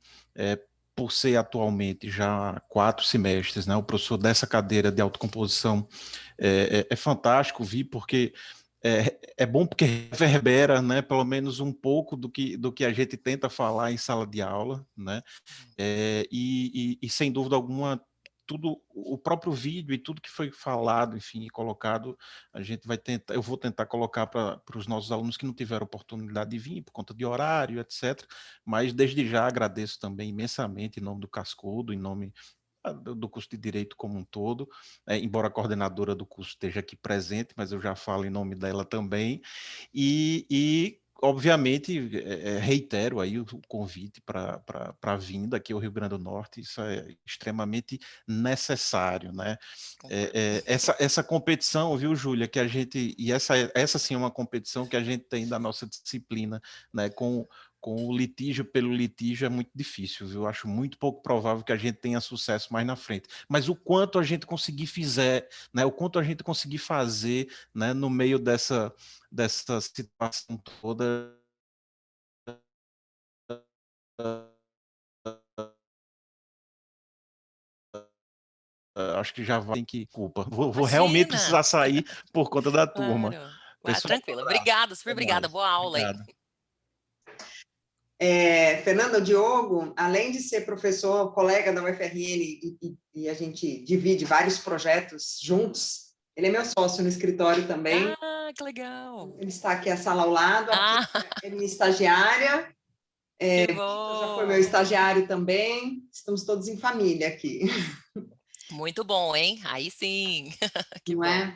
por ser atualmente já 4 semestres, né, o professor dessa cadeira de autocomposição, é fantástico vir, porque é bom porque reverbera, né, pelo menos um pouco do que a gente tenta falar em sala de aula, né, e sem dúvida alguma, tudo, o próprio vídeo e tudo que foi falado, enfim, colocado, eu vou tentar colocar para os nossos alunos que não tiveram oportunidade de vir por conta de horário, etc. Mas desde já agradeço também imensamente em nome do Cascudo, em nome do curso de Direito como um todo, embora a coordenadora do curso esteja aqui presente, mas eu já falo em nome dela também, e obviamente, reitero aí o convite para a vinda aqui ao Rio Grande do Norte, isso é extremamente necessário, né? Essa competição, viu, Júlia, que a gente, e essa sim é uma competição que a gente tem da nossa disciplina, né, com o litígio pelo litígio é muito difícil, viu? Eu acho muito pouco provável que a gente tenha sucesso mais na frente. Mas o quanto a gente conseguir né, o quanto a gente conseguir fazer, né, no meio dessa situação toda, acho que já vai que culpa. Vou realmente Imagina. precisar sair por conta da turma. Claro. Pessoal, Tranquilo. Obrigada, super até obrigada. mais. Boa aula aí. Obrigado. Fernanda, o Diogo, além de ser professor, colega da UFRN, e a gente divide vários projetos juntos, ele é meu sócio no escritório também. Ah, que legal. Ele está aqui a sala ao lado, aqui Ah, é minha estagiária, que já foi meu bom. estagiário também, estamos todos em família aqui. Muito bom, hein? Aí sim. Que Não bom.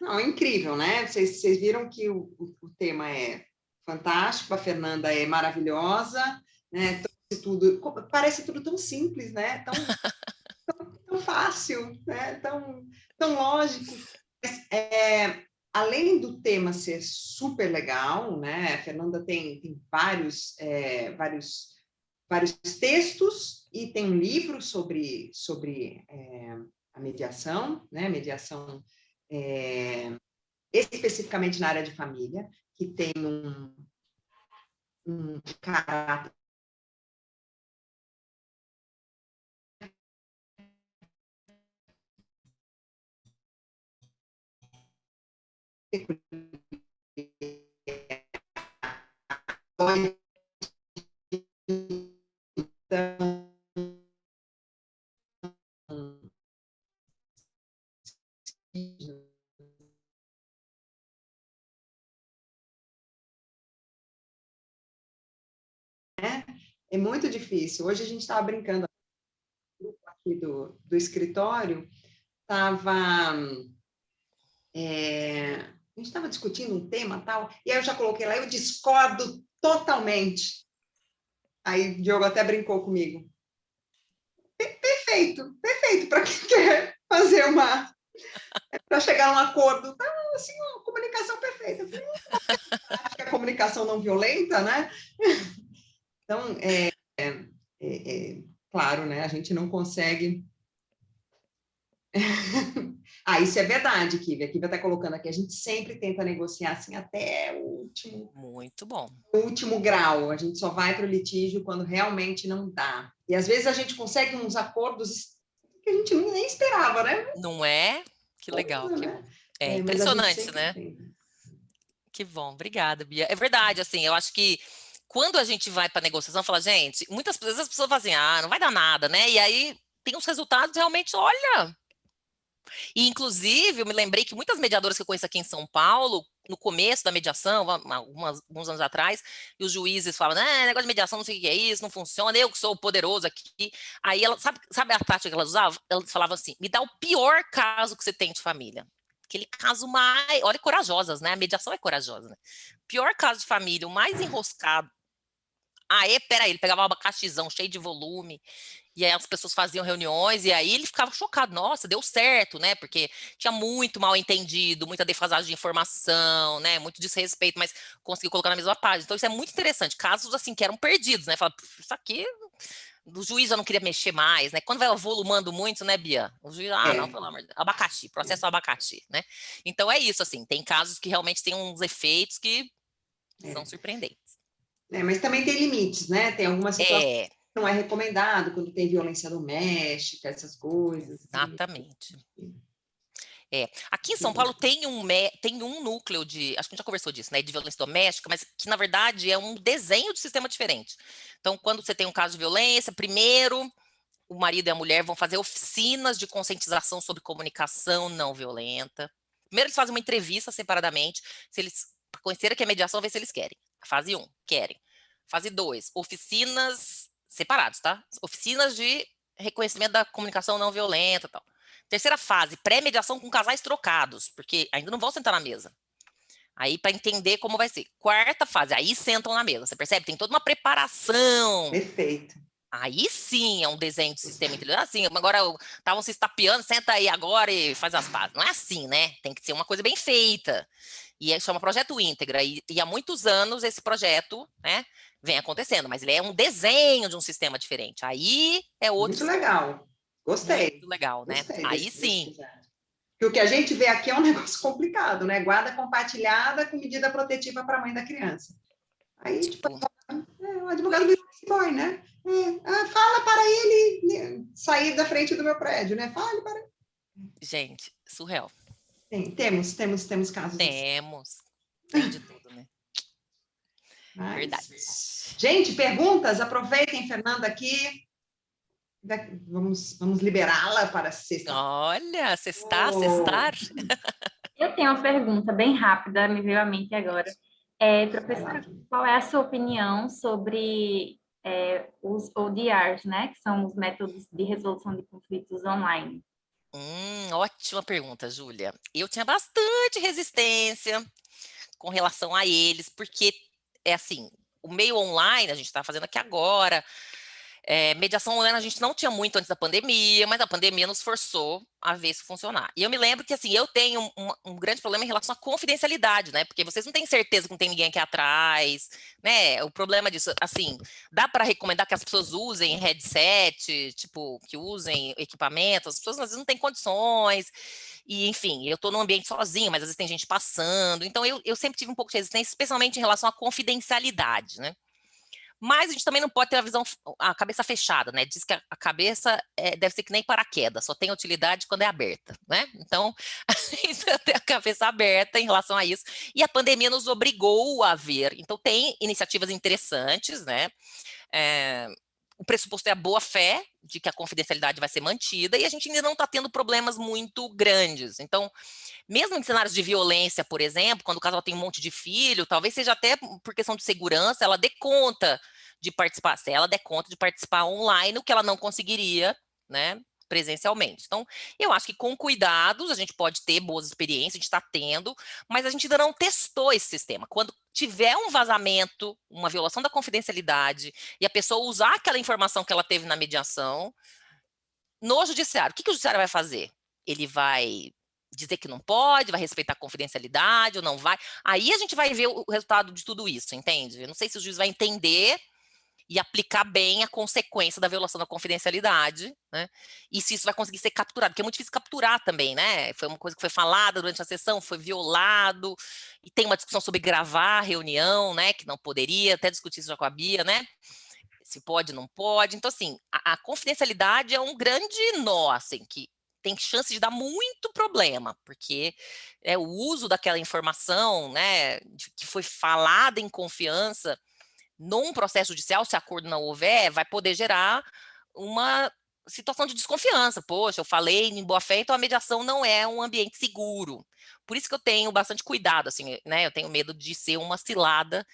Não, é incrível, né? Vocês viram que o tema é fantástico, a Fernanda é maravilhosa, né? Parece tudo tão simples, né? Tão fácil, né? Tão lógico. Mas, além do tema ser super legal, né? A Fernanda tem vários textos e tem um livro sobre a mediação, né? Mediação especificamente na área de família, que tem um caráter É muito difícil. Hoje a gente estava brincando aqui do escritório, estava... a gente estava discutindo um tema tal, e aí eu já coloquei lá, eu discordo totalmente. Aí o Diogo até brincou comigo. Perfeito, perfeito, para quem quer fazer para chegar a um acordo. Tá, assim, uma comunicação perfeita. Eu falei, acho que a comunicação não violenta, né? Então, claro, né? A gente não consegue... isso é verdade, Kivi. A Kivi está colocando aqui. A gente sempre tenta negociar assim até o Muito bom. último grau. A gente só vai para o litígio quando realmente não dá. E às vezes a gente consegue uns acordos que a gente nem esperava, né? Não é? Que legal. Coisa, né? É Mas a gente impressionante, sempre né? tenta. Que bom, obrigada, Bia. É verdade, assim, eu acho que quando a gente vai para negociação, fala, gente, muitas vezes as pessoas falam assim, não vai dar nada, né? E aí tem uns resultados realmente, olha. E, inclusive, eu me lembrei que muitas mediadoras que eu conheço aqui em São Paulo, no começo da mediação, alguns anos atrás, e os juízes falavam, negócio de mediação, não sei o que é isso, não funciona, eu que sou o poderoso aqui. Aí, ela, sabe a tática que elas usavam? Elas falavam assim, me dá o pior caso que você tem de família. Aquele caso mais... Olha, corajosas, né? A mediação é corajosa, né? Pior caso de família, o mais enroscado. Peraí, ele pegava um abacaxizão cheio de volume, e aí as pessoas faziam reuniões, e aí ele ficava chocado, nossa, deu certo, né, porque tinha muito mal entendido, muita defasagem de informação, né, muito desrespeito, mas conseguiu colocar na mesma página. Então isso é muito interessante, casos assim que eram perdidos, né, fala, isso aqui, o juiz já não queria mexer mais, né, quando vai volumando muito, né, Bia, o juiz, não, pelo amor de Deus, abacaxi, processo abacaxi, né, então é isso, assim, tem casos que realmente tem uns efeitos que são surpreendentes. Mas também tem limites, né? Tem algumas situações que não é recomendado, quando tem violência doméstica, essas coisas. Exatamente. Aqui em São Paulo tem um núcleo de, acho que a gente já conversou disso, né, de violência doméstica, mas que na verdade é um desenho de sistema diferente. Então, quando você tem um caso de violência, primeiro o marido e a mulher vão fazer oficinas de conscientização sobre comunicação não violenta. Primeiro eles fazem uma entrevista separadamente, se eles conhecerem que é mediação, ver se eles querem. Fase 1, querem. Fase 2, oficinas separadas, tá? Oficinas de reconhecimento da comunicação não violenta e tal. Terceira fase, pré-mediação com casais trocados, porque ainda não vão sentar na mesa. Aí, para entender como vai ser. Quarta fase, aí sentam na mesa. Você percebe? Tem toda uma preparação. Perfeito. Aí sim é um desenho de sistema inteligente. Assim, agora estavam se estapeando, senta aí agora e faz as pazes. Não é assim, né? Tem que ser uma coisa bem feita. E chama Projeto Íntegra. E há muitos anos esse projeto, né, vem acontecendo, mas ele é um desenho de um sistema diferente. Aí é outro. Muito legal. Gostei. Muito legal, né? Gostei aí sim. Porque o que a gente vê aqui é um negócio complicado, né? Guarda compartilhada com medida protetiva para a mãe da criança. Aí, tipo, o advogado virou boy, né? Fala para ele sair da frente do meu prédio, né? Fale para ele. Gente, surreal. Temos casos. Temos. Tem de tudo, né? Verdade. Verdade. Gente, perguntas? Aproveitem, Fernanda, aqui. Vamos liberá-la para sexta. Olha, sextar. Eu tenho uma pergunta bem rápida, me veio à mente agora. Professora, qual é a sua opinião sobre os ODRs, né? Que são os métodos de resolução de conflitos online? Ótima pergunta, Júlia. Eu tinha bastante resistência com relação a eles, porque é assim, o meio online, a gente está fazendo aqui agora, mediação online a gente não tinha muito antes da pandemia, mas a pandemia nos forçou a ver isso funcionar. E eu me lembro que, assim, eu tenho um grande problema em relação à confidencialidade, né? Porque vocês não têm certeza que não tem ninguém aqui atrás, né? O problema disso, assim, dá para recomendar que as pessoas usem headset, tipo, que usem equipamentos, as pessoas às vezes não têm condições, e enfim, eu estou num ambiente sozinho, mas às vezes tem gente passando, então eu sempre tive um pouco de resistência, especialmente em relação à confidencialidade, né? Mas a gente também não pode ter a cabeça fechada, né? Diz que a cabeça deve ser que nem paraquedas, só tem utilidade quando é aberta, né? Então, a gente tem que ter a cabeça aberta em relação a isso. E a pandemia nos obrigou a ver. Então, tem iniciativas interessantes, né? O pressuposto é a boa-fé de que a confidencialidade vai ser mantida, e a gente ainda não está tendo problemas muito grandes. Então, mesmo em cenários de violência, por exemplo, quando o casal tem um monte de filho, talvez seja até por questão de segurança, ela dê conta de participar, se ela der conta de participar online, o que ela não conseguiria, né, presencialmente. Então, eu acho que com cuidados, a gente pode ter boas experiências, a gente está tendo, mas a gente ainda não testou esse sistema. Quando tiver um vazamento, uma violação da confidencialidade, e a pessoa usar aquela informação que ela teve na mediação, no judiciário, o que o judiciário vai fazer? Ele vai dizer que não pode, vai respeitar a confidencialidade ou não vai? Aí a gente vai ver o resultado de tudo isso, entende? Eu não sei se o juiz vai entender e aplicar bem a consequência da violação da confidencialidade, né? E se isso vai conseguir ser capturado, porque é muito difícil capturar também, né? Foi uma coisa que foi falada durante a sessão, foi violado, e tem uma discussão sobre gravar a reunião, né? Que não poderia, até discutir isso já com a Bia, né? Se pode, não pode. Então, assim, a confidencialidade é um grande nó, assim, que tem chance de dar muito problema, porque o uso daquela informação, né, que foi falada em confiança, num processo judicial, se acordo não houver, vai poder gerar uma situação de desconfiança. Poxa, eu falei em boa fé, então a mediação não é um ambiente seguro. Por isso que eu tenho bastante cuidado, assim, né? Eu tenho medo de ser uma cilada,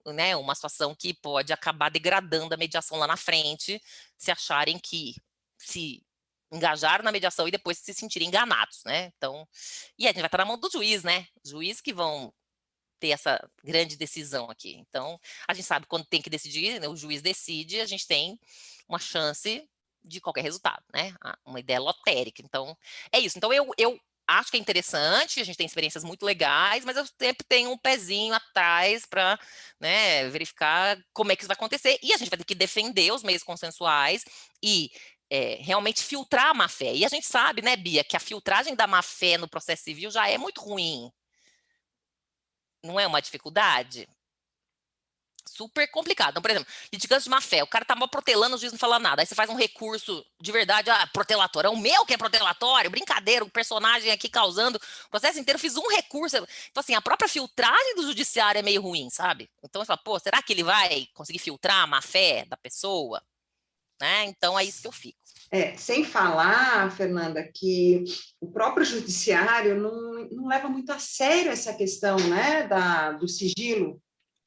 né? Uma situação que pode acabar degradando a mediação lá na frente, se acharem que se engajaram na mediação e depois se sentirem enganados, né? Então, e a gente vai estar na mão do juiz, né? Juiz que vão ter essa grande decisão aqui. Então, a gente sabe quando tem que decidir, né, o juiz decide, a gente tem uma chance de qualquer resultado, né? Uma ideia lotérica. Então, é isso. Então, eu acho que é interessante, a gente tem experiências muito legais, mas eu sempre tenho um pezinho atrás para, né, verificar como é que isso vai acontecer. E a gente vai ter que defender os meios consensuais e realmente filtrar a má-fé. E a gente sabe, né, Bia, que a filtragem da má-fé no processo civil já é muito ruim. Não é uma dificuldade? Super complicado. Então, por exemplo, litigante de má-fé, o cara tá mal protelando, o juiz não fala nada. Aí você faz um recurso de verdade, protelatório. É o meu que é protelatório, brincadeira, o personagem aqui causando. O processo inteiro, eu fiz um recurso. Então, assim, a própria filtragem do judiciário é meio ruim, sabe? Então, você fala, pô, será que ele vai conseguir filtrar a má-fé da pessoa? Né? Então, é isso que eu fico. Sem falar, Fernanda, que o próprio judiciário não leva muito a sério essa questão, né, do sigilo,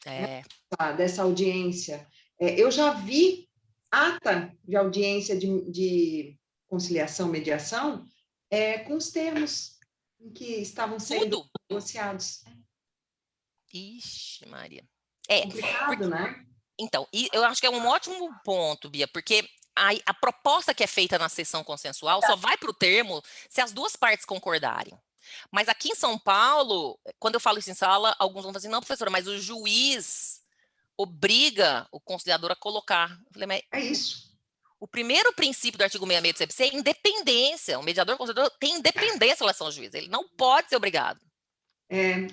né, dessa audiência. Eu já vi ata de audiência de conciliação, mediação, com os termos em que estavam sendo negociados. Ixi, Maria. Complicado, né? Então, eu acho que é um ótimo ponto, Bia, porque a proposta que é feita na sessão consensual só vai para o termo se as duas partes concordarem. Mas aqui em São Paulo, quando eu falo isso em sala, alguns vão falar assim, não, professora, mas o juiz obriga o conciliador a colocar. Eu falei, mas é isso. O primeiro princípio do artigo 66 do CPC é independência. O mediador conciliador tem independência em relação ao juiz. Ele não pode ser obrigado.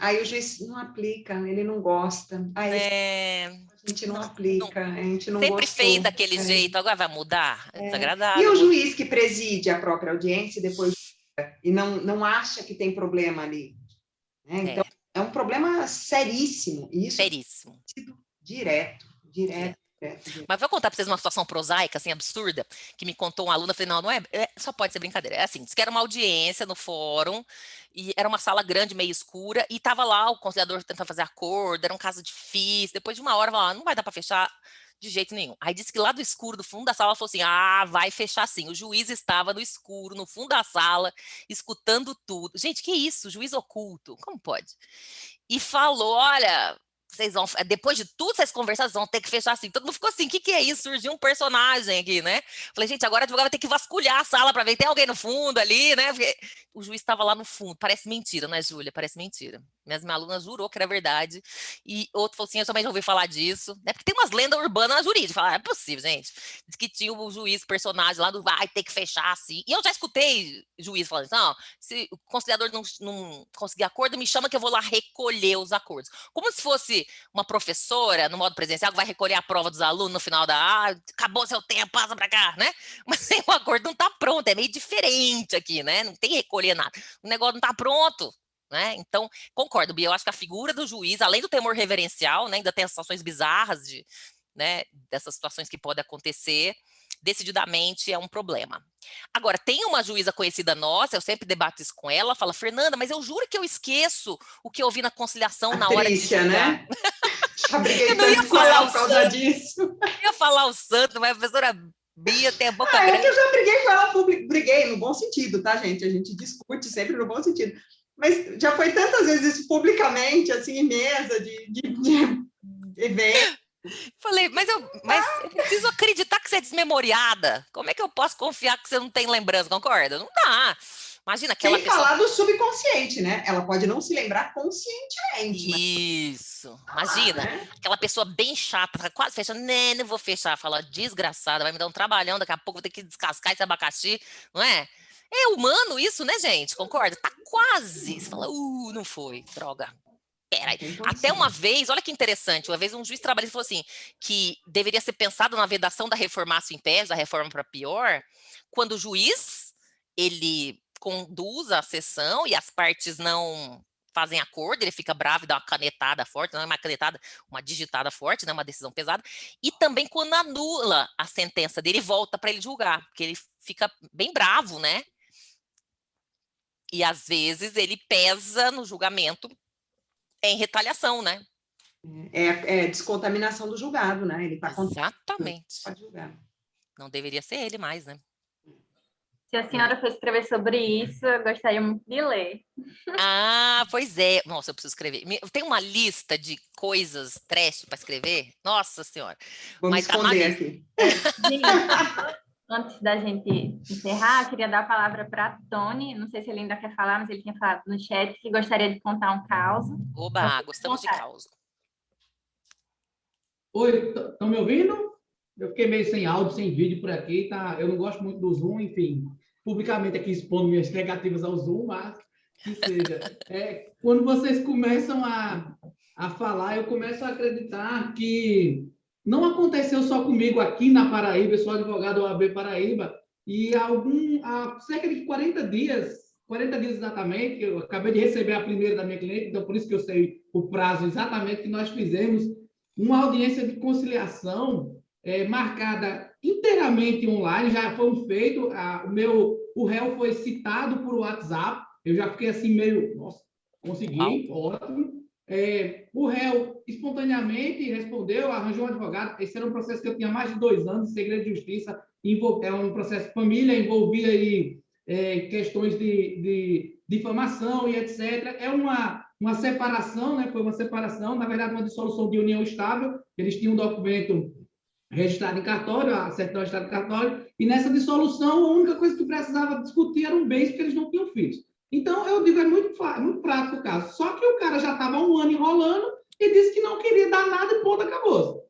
Aí o juiz não aplica, ele não gosta. A gente não aplica, a gente não sempre gostou. Fez daquele jeito, agora vai mudar? É desagradável. E o juiz que preside a própria audiência depois e não acha que tem problema ali. Né? Então, é um problema seríssimo. Isso seríssimo. Direto. Mas vou contar para vocês uma situação prosaica, assim, absurda, que me contou uma aluna, eu falei, não é, só pode ser brincadeira. É assim, disse que era uma audiência no fórum, e era uma sala grande, meio escura, e tava lá o conciliador tentando fazer acordo, era um caso difícil, depois de uma hora, falou, não vai dar para fechar de jeito nenhum. Aí disse que lá do escuro, do fundo da sala, ela falou assim, vai fechar sim. O juiz estava no escuro, no fundo da sala, escutando tudo. Gente, que isso? Juiz oculto, como pode? E falou, olha... Vocês vão, depois de tudo vocês conversaram, vocês vão ter que fechar assim. Todo mundo ficou assim, o que é isso? Surgiu um personagem aqui, né? Falei, gente, agora o advogado vai ter que vasculhar a sala para ver, tem alguém no fundo ali, né? Porque o juiz estava lá no fundo. Parece mentira, né, Júlia? Parece mentira. Minha aluna jurou que era verdade. E outro falou assim, eu também já ouvi falar disso. Né? Porque tem umas lendas urbanas na jurídica. Fala, é possível, gente. Diz que tinha o juiz, o personagem lá do vai ter que fechar assim. E eu já escutei juiz falando assim, não, se o conciliador não conseguir acordo, me chama que eu vou lá recolher os acordos. Como se fosse de uma professora no modo presencial que vai recolher a prova dos alunos no final da acabou seu tempo, passa para cá, né? Mas sem o acordo não está pronto, é meio diferente aqui, né? Não tem recolher nada. O negócio não está pronto. Né? Então, concordo, Bia, eu acho que a figura do juiz, além do temor reverencial, né, ainda tem as situações bizarras né, dessas situações que podem acontecer, decididamente é um problema. Agora, tem uma juíza conhecida nossa, eu sempre debato isso com ela, fala, Fernanda, mas eu juro que eu esqueço o que eu vi na conciliação na hora de julgar. Né? Já briguei eu não ia tanto com falar ela por causa disso. Eu ia falar o santo, mas a professora Bia tem a boca grande. É que eu já briguei com ela, briguei no bom sentido, tá, gente? A gente discute sempre no bom sentido. Mas já foi tantas vezes isso publicamente, assim, em mesa de evento. Falei, mas eu preciso acreditar que você é desmemoriada. Como é que eu posso confiar que você não tem lembrança, concorda? Não dá. Imagina aquela pessoa... falar do subconsciente, né? Ela pode não se lembrar conscientemente. Isso. Imagina, né? Aquela pessoa bem chata, tá quase fechando, né, não vou fechar. Fala, desgraçada, vai me dar um trabalhão, daqui a pouco vou ter que descascar esse abacaxi, não é? É humano isso, né, gente? Concorda? Tá quase. Você fala, não foi, droga. Peraí. Até uma vez, olha que interessante, uma vez um juiz trabalhista falou assim, que deveria ser pensado na vedação da reformatio in pes, da reforma para pior, quando o juiz, ele conduz a sessão e as partes não fazem acordo, ele fica bravo e dá uma canetada forte, não é uma canetada, uma digitada forte, né, uma decisão pesada, e também quando anula a sentença dele e volta para ele julgar, porque ele fica bem bravo, né? E às vezes ele pesa no julgamento em retaliação, né? É descontaminação do julgado, né? Ele tá Exatamente. Pode julgar. Não deveria ser ele mais, né? Se a senhora for escrever sobre isso, eu gostaria muito de ler. Ah, pois é. Nossa, eu preciso escrever. Tem uma lista de coisas trash para escrever? Nossa Senhora. Vou me esconder aqui. Antes da gente encerrar, queria dar a palavra para Tony. Não sei se ele ainda quer falar, mas ele tinha falado no chat que gostaria de contar um caos. Oba, gostamos de caos. Oi, estão me ouvindo? Eu fiquei meio sem áudio, sem vídeo por aqui, tá? Eu não gosto muito do Zoom, enfim, publicamente aqui expondo minhas negativas ao Zoom, mas que seja. Quando vocês começam a falar, eu começo a acreditar que não aconteceu só comigo aqui na Paraíba, eu sou advogado da OAB Paraíba, e há cerca de 40 dias exatamente, eu acabei de receber a primeira da minha cliente, então por isso que eu sei o prazo exatamente que nós fizemos uma audiência de conciliação marcada inteiramente online, já foi feito, o réu foi citado por WhatsApp, eu já fiquei assim meio, nossa, consegui, ótimo. O réu espontaneamente respondeu, arranjou um advogado. Esse era um processo que eu tinha mais de 2 anos, segredo de justiça, é um processo de família, envolvia aí, questões de difamação e etc. É uma separação, né? Foi uma separação, na verdade, uma dissolução de união estável. Eles tinham um documento registrado em cartório, a certidão registrada em cartório, e nessa dissolução, a única coisa que precisava discutir eram bens, porque eles não tinham filhos. Então, eu digo, é muito prático o caso. Só que o cara já estava 1 ano enrolando e disse que não queria dar nada e ponto, acabou.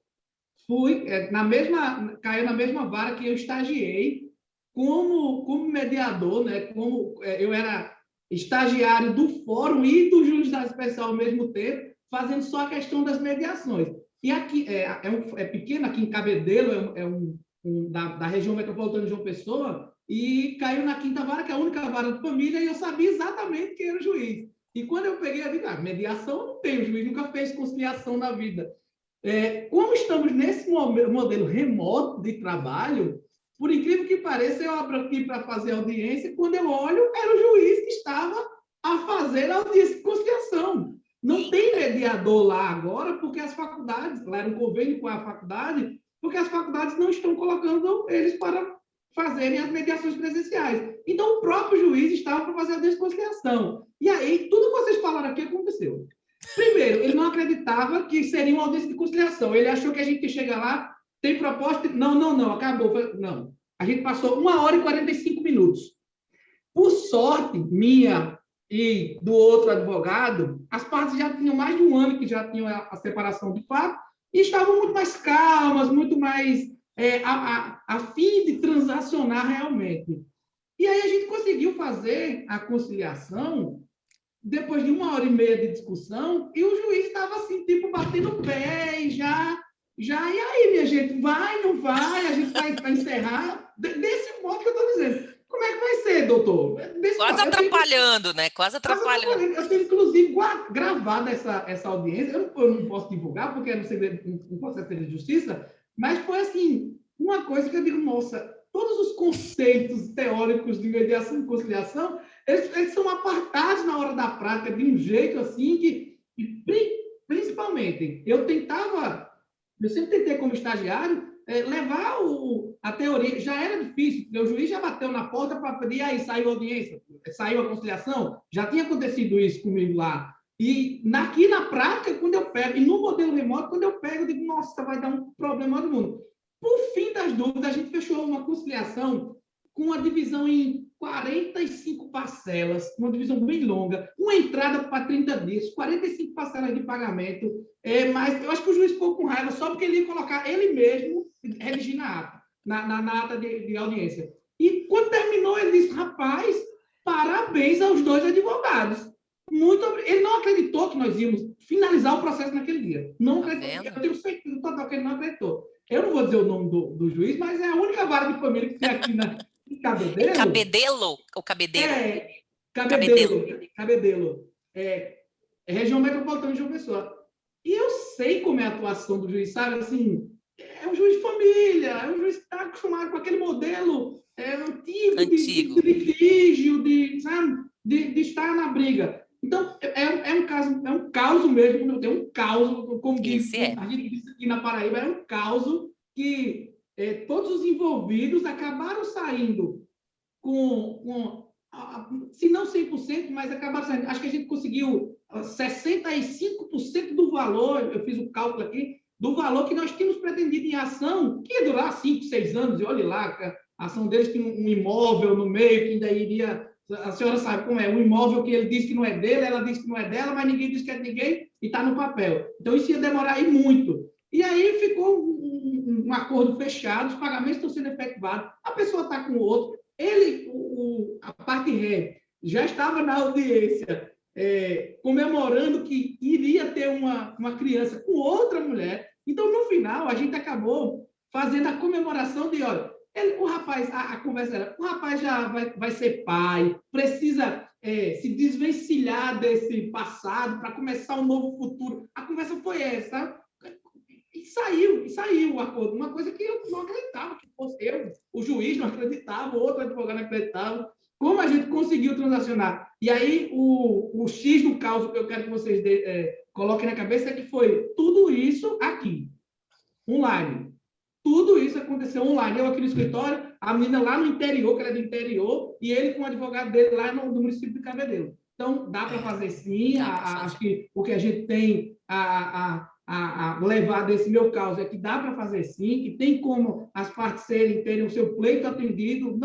Caiu na mesma vara que eu estagiei como mediador, né? Eu era estagiário do fórum e do juiz da especial ao mesmo tempo, fazendo só a questão das mediações. E aqui é pequeno, aqui em Cabedelo, da região metropolitana de João Pessoa, e caiu na 5ª vara, que é a única vara de família, e eu sabia exatamente quem era o juiz. E quando eu peguei, eu digo, mediação não tem, o juiz nunca fez conciliação na vida. Como estamos nesse modelo remoto de trabalho, por incrível que pareça, eu abro aqui para fazer audiência, e quando eu olho, era o juiz que estava a fazer a audiência de conciliação. Não tem mediador lá agora, porque as faculdades, lá era um convênio com a faculdade, porque as faculdades não estão colocando eles para fazerem as mediações presenciais. Então, o próprio juiz estava para fazer a desconciliação. E aí, tudo que vocês falaram aqui aconteceu. Primeiro, ele não acreditava que seria uma audiência de conciliação. Ele achou que a gente ia chegar lá, tem proposta... Não, acabou. Não. A gente passou 1 hora e 45 minutos. Por sorte minha e do outro advogado, as partes já tinham mais de 1 ano que já tinham a separação de fato e estavam muito mais calmas, muito mais a fim de transacionar realmente. E aí a gente conseguiu fazer a conciliação depois de 1h30 de discussão, e o juiz estava assim, tipo, batendo o pé, e e aí, minha gente, vai, não vai, a gente vai encerrar, desse modo que eu estou dizendo. Como é que vai ser, doutor? Quase atrapalhando, né? Quase atrapalhando. Eu tenho, inclusive, gravado essa audiência, eu não posso divulgar, porque é no segredo, um processo de justiça, mas foi, assim, uma coisa que eu digo, nossa, todos os conceitos teóricos de mediação e conciliação, eles são apartados na hora da prática de um jeito, assim, que, principalmente, eu sempre tentei, como estagiário, levar a teoria. Já era difícil, porque o juiz já bateu na porta para pedir, aí saiu a audiência, saiu a conciliação, já tinha acontecido isso comigo lá. E aqui na prática, quando eu pego, e no modelo remoto, quando eu pego, eu digo, nossa, vai dar um problema do mundo. Por fim das dúvidas, a gente fechou uma conciliação com uma divisão em 45 parcelas, uma divisão bem longa, uma entrada para 30 dias, 45 parcelas de pagamento, mas eu acho que o juiz ficou com raiva só porque ele ia colocar ele mesmo redigir na ata, na ata de audiência. E quando terminou, ele disse, rapaz, parabéns aos 2 advogados. Muito obrigado. Ele não acreditou que nós íamos finalizar o processo naquele dia. Não acreditou. Eu tenho certeza total que ele não acreditou. Eu não vou dizer o nome do juiz, mas é a única vara de família que tem aqui em Cabedelo. Cabedelo ou Cabedeiro? Cabedelo. É região metropolitana de João Pessoa. E eu sei como é a atuação do juiz, sabe? Assim, é um juiz de família, é um juiz que está acostumado com aquele modelo antigo. De litígio, de estar na briga. Então, é um caos mesmo, tem um caos, como a gente disse aqui na Paraíba, é um caos que todos os envolvidos acabaram saindo se não 100%, mas acabaram saindo. Acho que a gente conseguiu 65% do valor, eu fiz o cálculo aqui, do valor que nós tínhamos pretendido em ação, que ia durar 5, 6 anos, e olhe lá, a ação deles tinha um imóvel no meio, que ainda iria... A senhora sabe como é, um imóvel que ele diz que não é dele, ela diz que não é dela, mas ninguém diz que é de ninguém, e está no papel. Então, isso ia demorar aí muito. E aí ficou um acordo fechado, os pagamentos estão sendo efetivados, a pessoa está com o outro, a parte ré já estava na audiência comemorando que iria ter uma criança com outra mulher. Então, no final, a gente acabou fazendo a comemoração de, olha, o rapaz, a conversa era, o rapaz já vai ser pai, precisa se desvencilhar desse passado para começar um novo futuro. A conversa foi essa, e saiu o acordo. Uma coisa que eu não acreditava que fosse eu, o juiz não acreditava, o outro advogado não acreditava. Como a gente conseguiu transacionar? E aí, o X do caso que eu quero que vocês coloquem na cabeça é que foi tudo isso aqui, online. Tudo isso aconteceu online. Eu aqui no escritório, a menina lá no interior, que era do interior, e ele com o advogado dele lá no município de Cabedelo. Então, dá para fazer sim. Acho que o que a gente tem a levar desse meu caso é que dá para fazer sim, que tem como as partes terem o seu pleito atendido,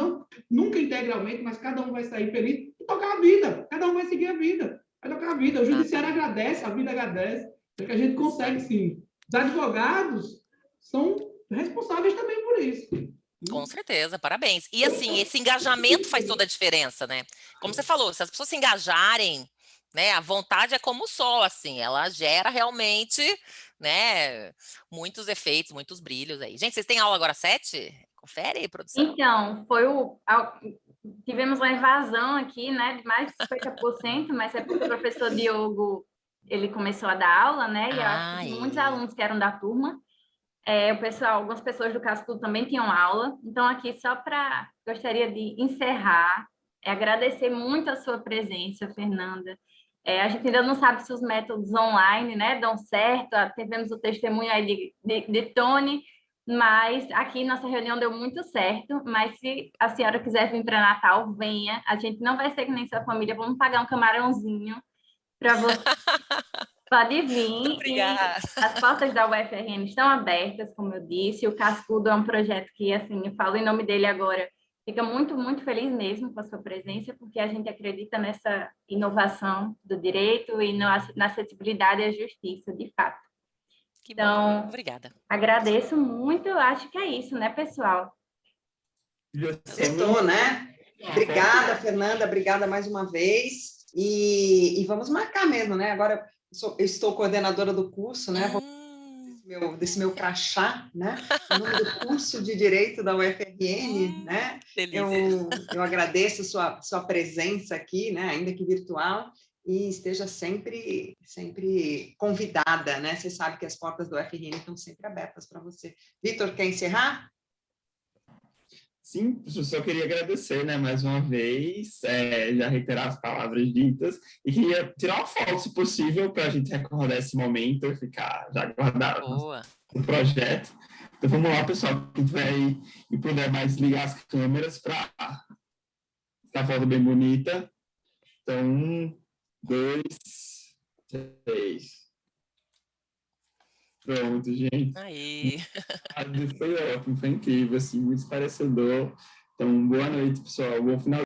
nunca integralmente, mas cada um vai sair feliz e tocar a vida. Cada um vai seguir a vida. Vai tocar a vida. O judiciário agradece, a vida agradece. Porque a gente consegue sim. Os advogados são responsáveis também por isso. Com certeza, parabéns. E assim, esse engajamento faz toda a diferença, né? Como você falou, se as pessoas se engajarem, né, a vontade é como o sol, assim, ela gera realmente, né, muitos efeitos, muitos brilhos aí. Gente, vocês têm aula agora 7? Confere aí, produção. Então, tivemos uma evasão aqui, né, de mais de 50%, mas é porque o professor Diogo, ele começou a dar aula, né, e eu acho que muitos alunos que eram da turma. Algumas pessoas do Cascudo também tinham aula. Então, aqui, gostaria de encerrar, agradecer muito a sua presença, Fernanda. A gente ainda não sabe se os métodos online, né, dão certo. Tivemos o testemunho aí de Tony, mas aqui nossa reunião deu muito certo. Mas se a senhora quiser vir para Natal, venha. A gente não vai ser que nem sua família, vamos pagar um camarãozinho para você. Pode vir. Obrigada. As portas da UFRN estão abertas, como eu disse. O Cascudo é um projeto que, assim, eu falo em nome dele agora, fica muito, muito feliz mesmo com a sua presença, porque a gente acredita nessa inovação do direito e na acessibilidade à justiça, de fato. Que então, bom. Obrigada. Agradeço muito. Acho que é isso, né, pessoal? Acertou, né? Obrigada, Fernanda. Obrigada mais uma vez. E vamos marcar mesmo, né? Agora eu estou coordenadora do curso, né? Desse meu crachá, né? O nome do curso de Direito da UFRN, né? Eu agradeço sua presença aqui, né? Ainda que virtual, e esteja sempre convidada, né? Você sabe que as portas do UFRN estão sempre abertas para você. Vitor, quer encerrar? Sim, eu só queria agradecer, né, mais uma vez, já reiterar as palavras ditas, e queria tirar uma foto, se possível, para a gente recordar esse momento e ficar já guardado no projeto. Então vamos lá, pessoal, quem tiver aí e puder mais ligar as câmeras para ficar a foto bem bonita. Então, 1, 2, 3. Pronto, gente. Aí. Foi ótimo, foi incrível, assim, muito esclarecedor. Então, boa noite, pessoal. Bom final.